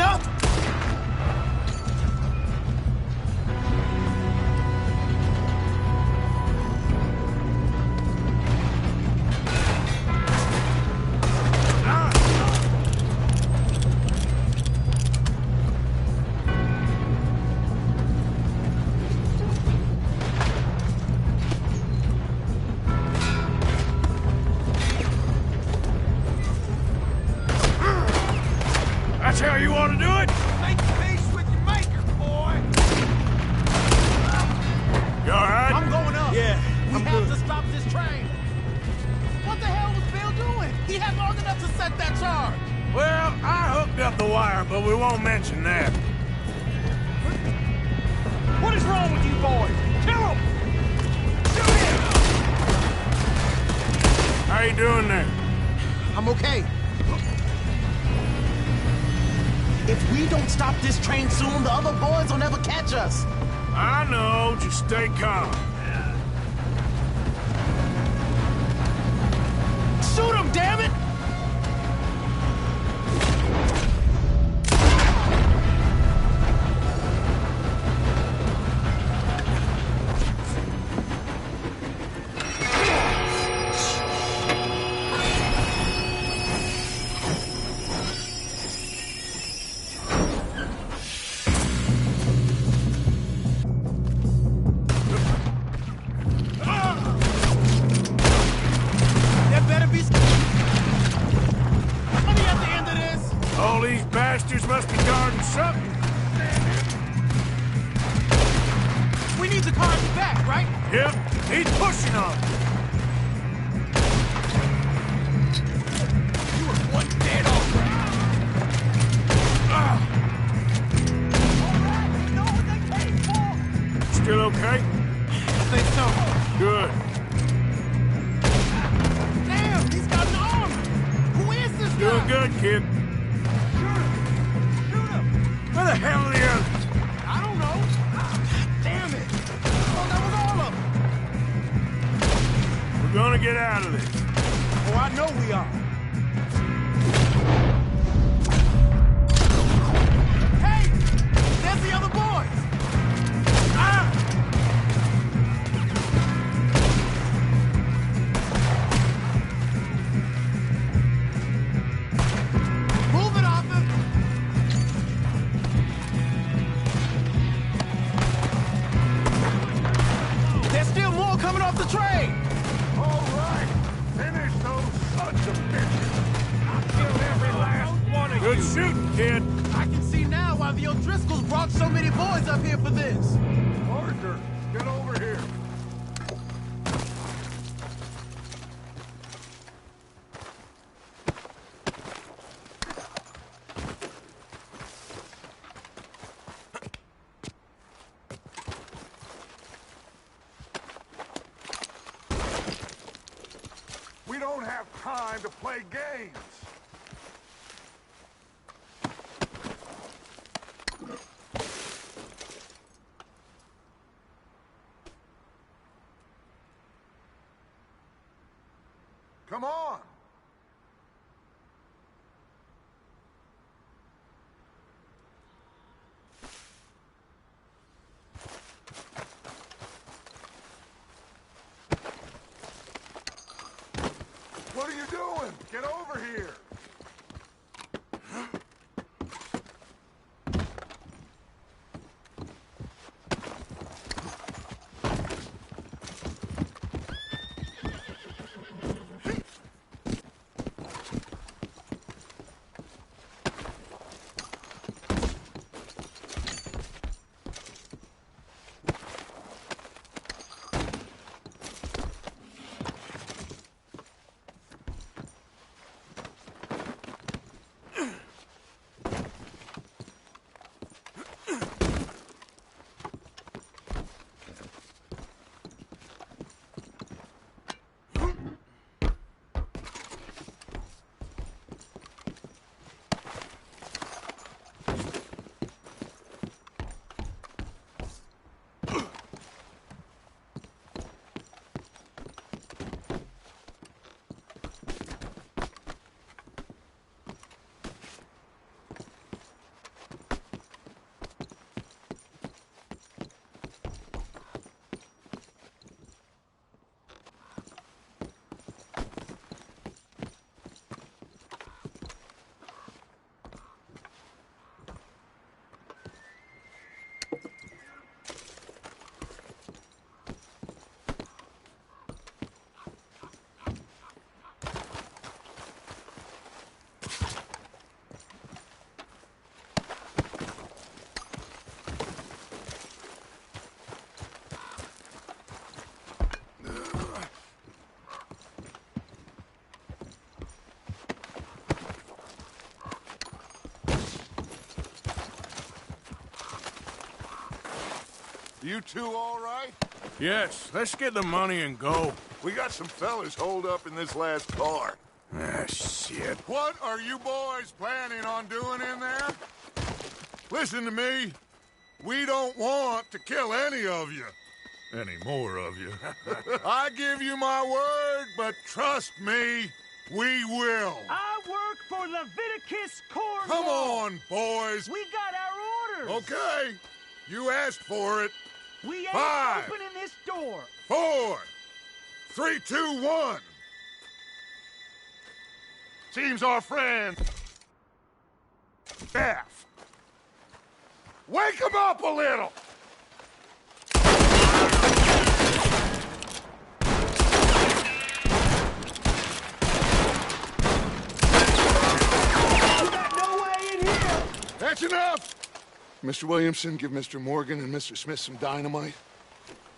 Listen up! That's how you want to do it? Make peace with your maker, boy! You all right? I'm going up. Yeah, we have to stop this train. What the hell was Bill doing? He had long enough to set that charge. Well, I hooked up the wire, but we won't mention that. What is wrong with you boys? Kill him! Shoot him! How you doing there? I'm okay. If we don't stop this train soon, the other boys will never catch us. I know, just stay calm. Shoot him, damn it! There better be money at the end of this. All these bastards must be guarding something. We need the cars back, right? Yep, he's pushing on it. You were one dead already. Alright, we know what they came for. Still okay? I think so. Good. Damn, he's got an arm. Who is this guy? Doing good, kid. Shoot him! Where the hell are the others? I don't know. Damn it! Oh, that was all of them. We're gonna get out of this. Oh, I know we are. Hey! There's the other boys! Ah! Move it, Arthur! There's still more coming off the train! All right, finish those sons of bitches. I'll kill every last one of Good shooting, kid. I can see now why the O'Driscolls brought so many boys up here for this. Arthur, get over here. We don't have time to play games. Come on. What are you doing? Get over here. You two all right? Yes, let's get the money and go. We got some fellas holed up in this last car. Ah, shit. What are you boys planning on doing in there? Listen to me. We don't want to kill any of you. Any more of you. I give you my word, but trust me, we will. I work for Leviticus Cornwall. Come on, boys. We got our orders. Okay. You asked for it. We ain't 5, opening this door. 4, 3, 2, 1. Seems our friend Jeff. Wake him up a little. That's enough! Mr. Williamson, give Mr. Morgan and Mr. Smith some dynamite.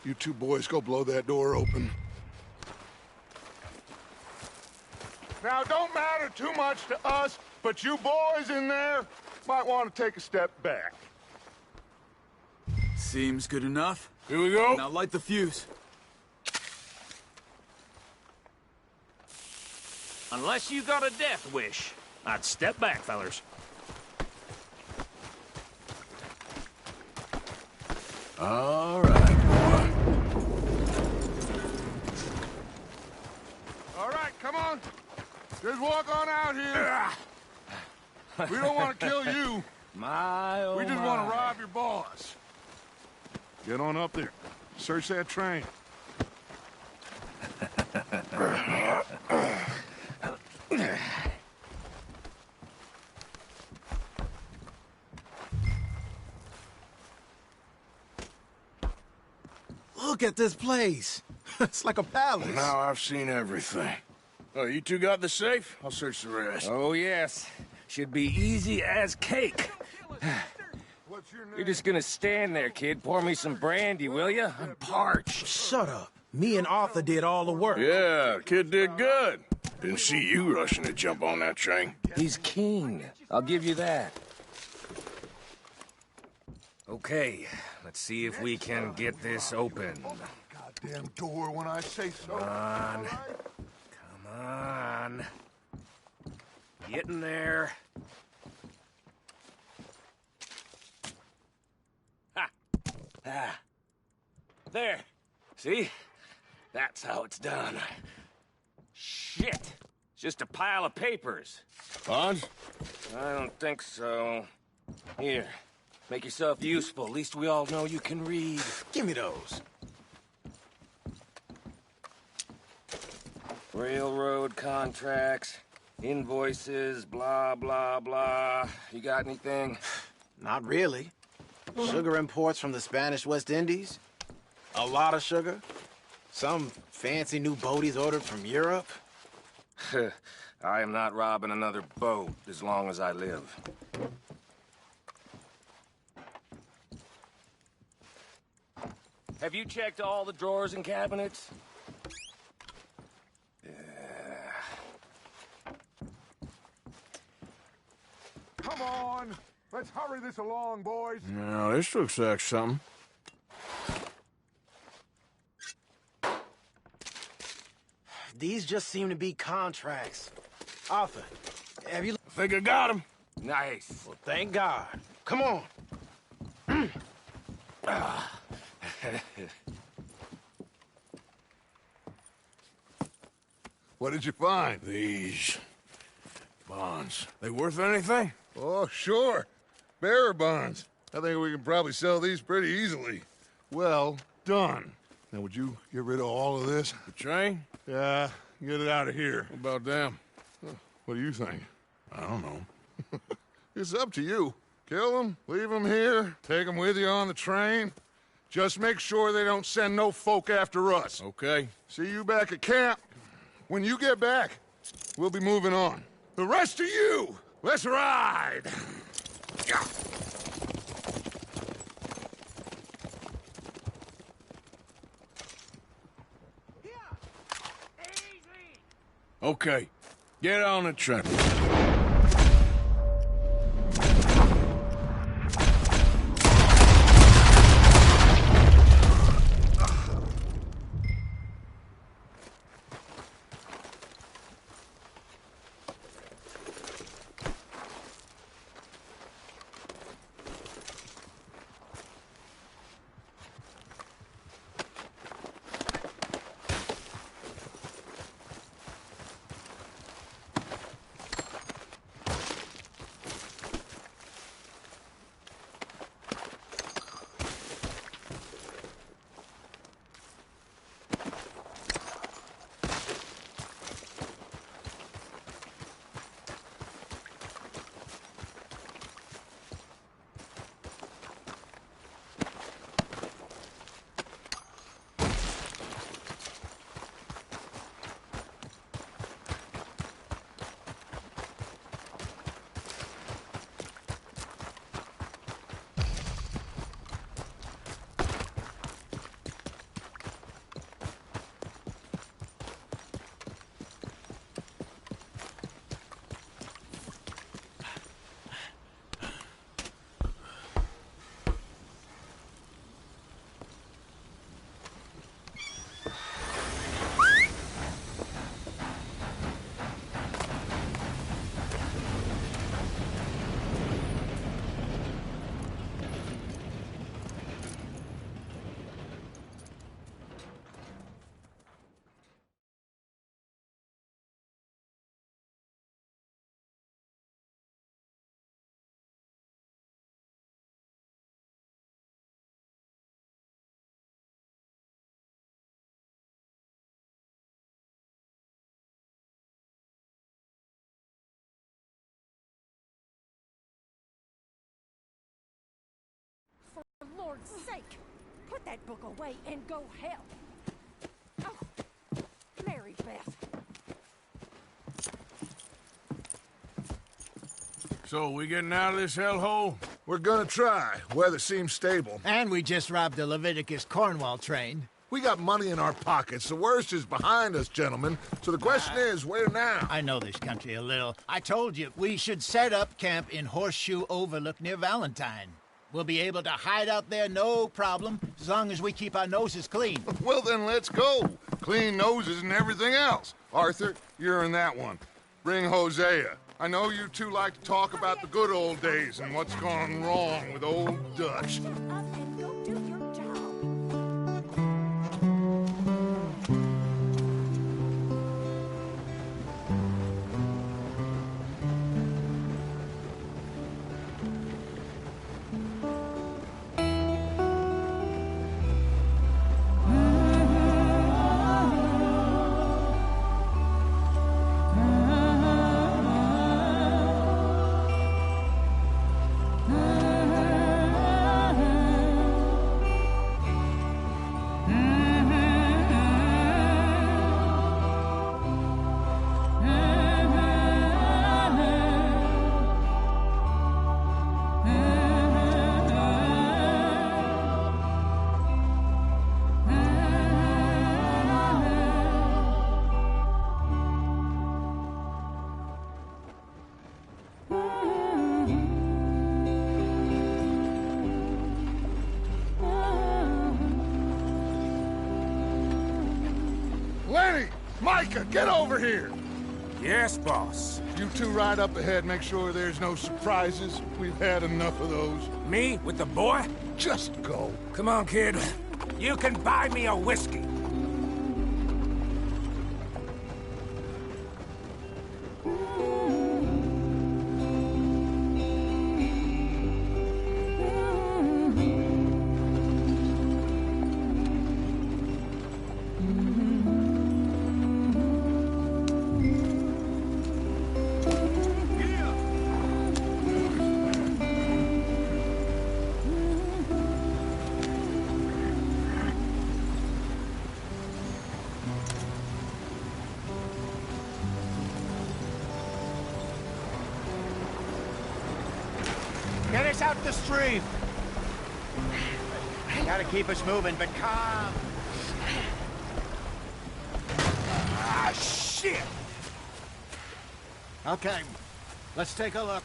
You two boys go blow that door open. Now, don't matter too much to us, but you boys in there might want to take a step back. Seems good enough. Here we go. Now light the fuse. Unless you got a death wish, I'd step back, fellers. All right, boy. All right, come on. Just walk on out here. We don't want to kill you. My, oh We just my. want to rob your boss. Get on up there. Search that train. Look at this place. It's like a palace. Now I've seen everything. Oh, you two got the safe? I'll search the rest. Oh, yes. Should be easy as cake. What's your name? You're just gonna stand there, kid. Pour me some brandy, will you? I'm parched. Shut up. Me and Arthur did all the work. Yeah, kid did good. Didn't see you rushing to jump on that train. He's king. I'll give you that. Okay, let's see if we can get this open. Goddamn door when I say so. Come on. Come on. Get in there. Ha! Ah. There. See? That's how it's done. Shit! It's just a pile of papers. Bonds? I don't think so. Here. Make yourself useful. At least we all know you can read. Give me those. Railroad contracts, invoices, blah, blah, blah. You got anything? Not really. Sugar imports from the Spanish West Indies. A lot of sugar. Some fancy new boat he's ordered from Europe. I am not robbing another boat as long as I live. Have you checked all the drawers and cabinets? Come on. Let's hurry this along, boys. Now, this looks like something. These just seem to be contracts. Arthur, have you... I think I got him. Nice. Well, thank God. Come on. What did you find? These bonds. They worth anything? Oh, sure. Bearer bonds. I think we can probably sell these pretty easily. Well done. Now, would you get rid of all of this? The train? Yeah, get it out of here. What about them? What do you think? I don't know. It's up to you. Kill them, leave them here, take them with you on the train. Just make sure they don't send no folk after us. Okay. See you back at camp. When you get back, we'll be moving on. The rest of you, let's ride! Okay. Get on the train. Lord's sake! Put that book away and go help. Oh, Mary Beth. So, we getting out of this hellhole? We're gonna try. Weather seems stable. And we just robbed a Leviticus Cornwall train. We got money in our pockets. The worst is behind us, gentlemen. So the question is, where now? I know this country a little. I told you, we should set up camp in Horseshoe Overlook near Valentine. We'll be able to hide out there no problem, as long as we keep our noses clean. Well, then let's go. Clean noses and everything else. Arthur, you're in that one. Bring Hosea. I know you two like to talk about the good old days and what's gone wrong with old Dutch. Lenny! Micah, get over here! Yes, boss. You two ride up ahead, make sure there's no surprises. We've had enough of those. Me with the boy? Just go. Come on, kid. You can buy me a whiskey. Get us out the stream. Gotta keep us moving, but calm. Ah, shit! Okay, let's take a look.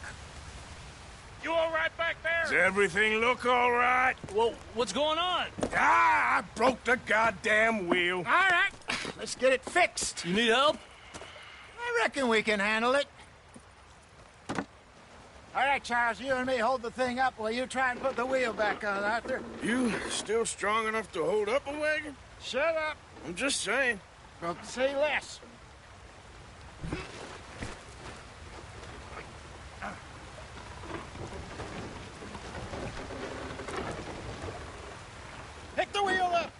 You all right back there? Does everything look all right? Well, what's going on? Ah, I broke the goddamn wheel. All right, let's get it fixed. You need help? I reckon we can handle it. All right, Charles, you and me hold the thing up while you try and put the wheel back on, Arthur. You still strong enough to hold up a wagon? Shut up. I'm just saying. Well, say less. Pick the wheel up.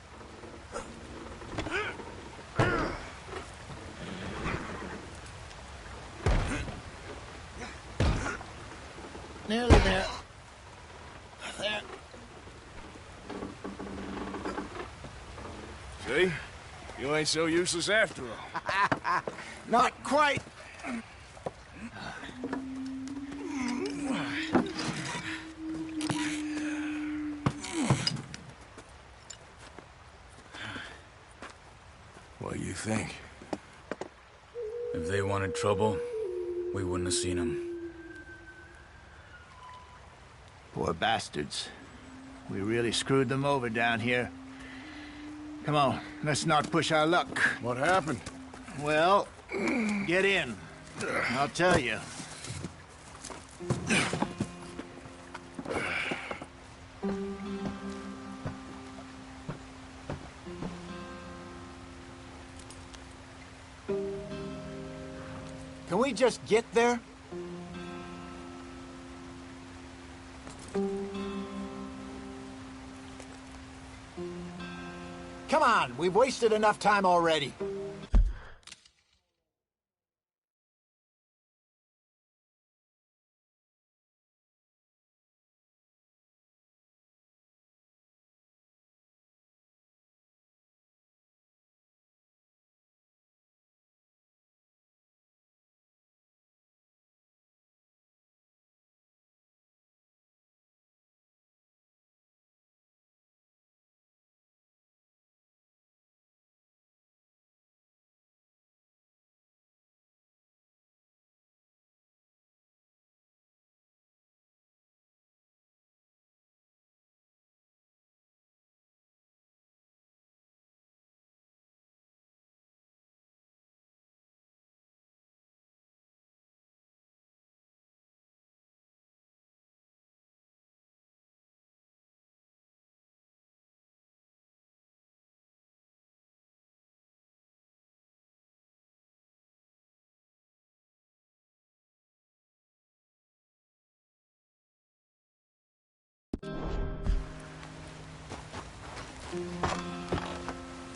Nearly there. There. See? You ain't so useless after all. Not quite. What do you think? If they wanted trouble, we wouldn't have seen them. Poor bastards. We really screwed them over down here. Come on, let's not push our luck. What happened? Well, get in. I'll tell you. Can we just get there? Come on, we've wasted enough time already.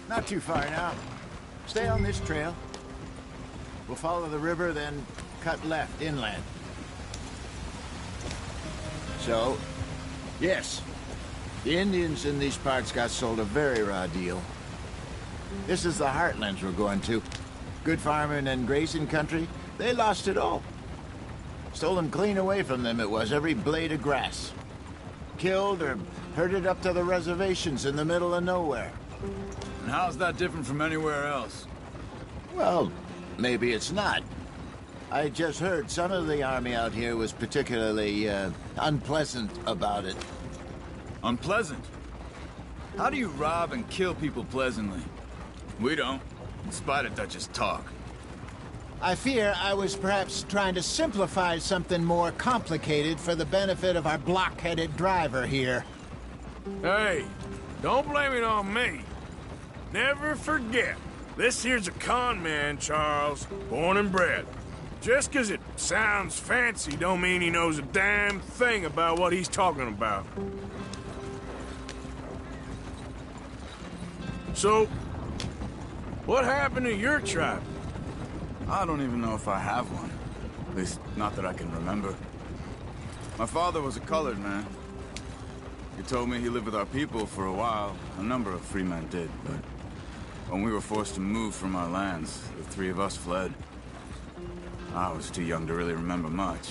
Not too far now. Stay on this trail. We'll follow the river, then cut left inland. So, yes, the Indians in these parts got sold a very raw deal. This is the heartlands we're going to. Good farming and grazing country, they lost it all. Stolen clean away from them it was, every blade of grass. Killed or herded up to the reservations in the middle of nowhere. And how's that different from anywhere else? Well, maybe it's not. I just heard some of the army out here was particularly, unpleasant about it. Unpleasant? How do you rob and kill people pleasantly? We don't, in spite of Dutch's talk. I fear I was perhaps trying to simplify something more complicated for the benefit of our block-headed driver here. Hey, don't blame it on me. Never forget, this here's a con man, Charles, born and bred. Just 'cause it sounds fancy don't mean he knows a damn thing about what he's talking about. So, what happened to your tribe? I don't even know if I have one. At least, not that I can remember. My father was a colored man. He told me he lived with our people for a while. A number of free men did, but when we were forced to move from our lands, the three of us fled. I was too young to really remember much.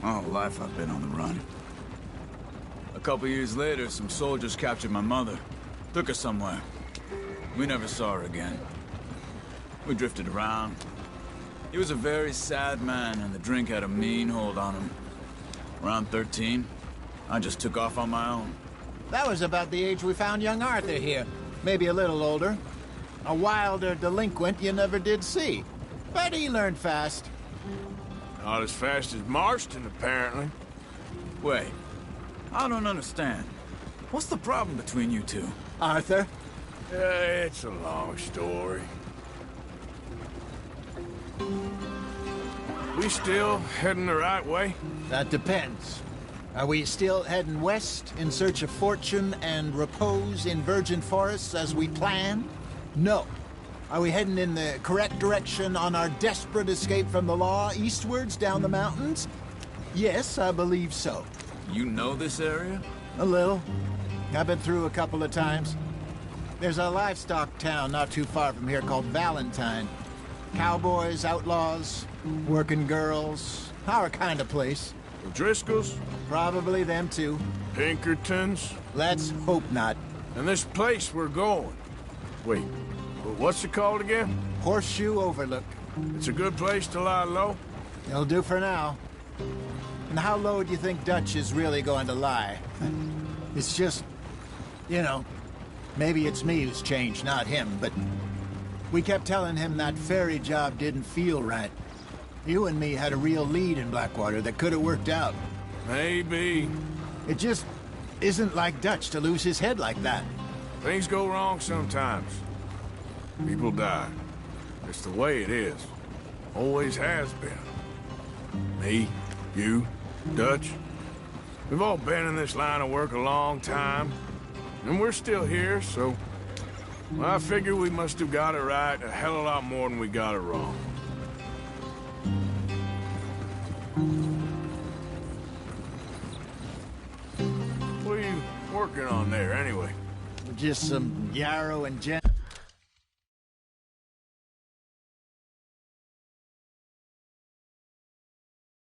My whole life I've been on the run. A couple years later, some soldiers captured my mother. Took her somewhere. We never saw her again. We drifted around. He was a very sad man, and the drink had a mean hold on him. Around 13, I just took off on my own. That was about the age we found young Arthur here. Maybe a little older. A wilder delinquent you never did see. But he learned fast. Not as fast as Marston, apparently. Wait, I don't understand. What's the problem between you two? Arthur? It's a long story. We still heading the right way? That depends. Are we still heading west in search of fortune and repose in virgin forests as we planned? No. Are we heading in the correct direction on our desperate escape from the law eastwards down the mountains? Yes, I believe so. You know this area? A little. I've been through a couple of times. There's a livestock town not too far from here called Valentine. Cowboys, outlaws, working girls, our kind of place. The Driscolls? Probably them too. Pinkertons? Let's hope not. And this place we're going. Wait, what's it called again? Horseshoe Overlook. It's a good place to lie low? It'll do for now. And how low do you think Dutch is really going to lie? It's just, you know, maybe it's me who's changed, not him, but we kept telling him that ferry job didn't feel right. You and me had a real lead in Blackwater that could have worked out. Maybe. It just isn't like Dutch to lose his head like that. Things go wrong sometimes. People die. It's the way it is. Always has been. Me, you, Dutch. We've all been in this line of work a long time. And we're still here, so... well, I figure we must have got it right a hell of a lot more than we got it wrong. What are you working on there, anyway? Just some yarrow and gems.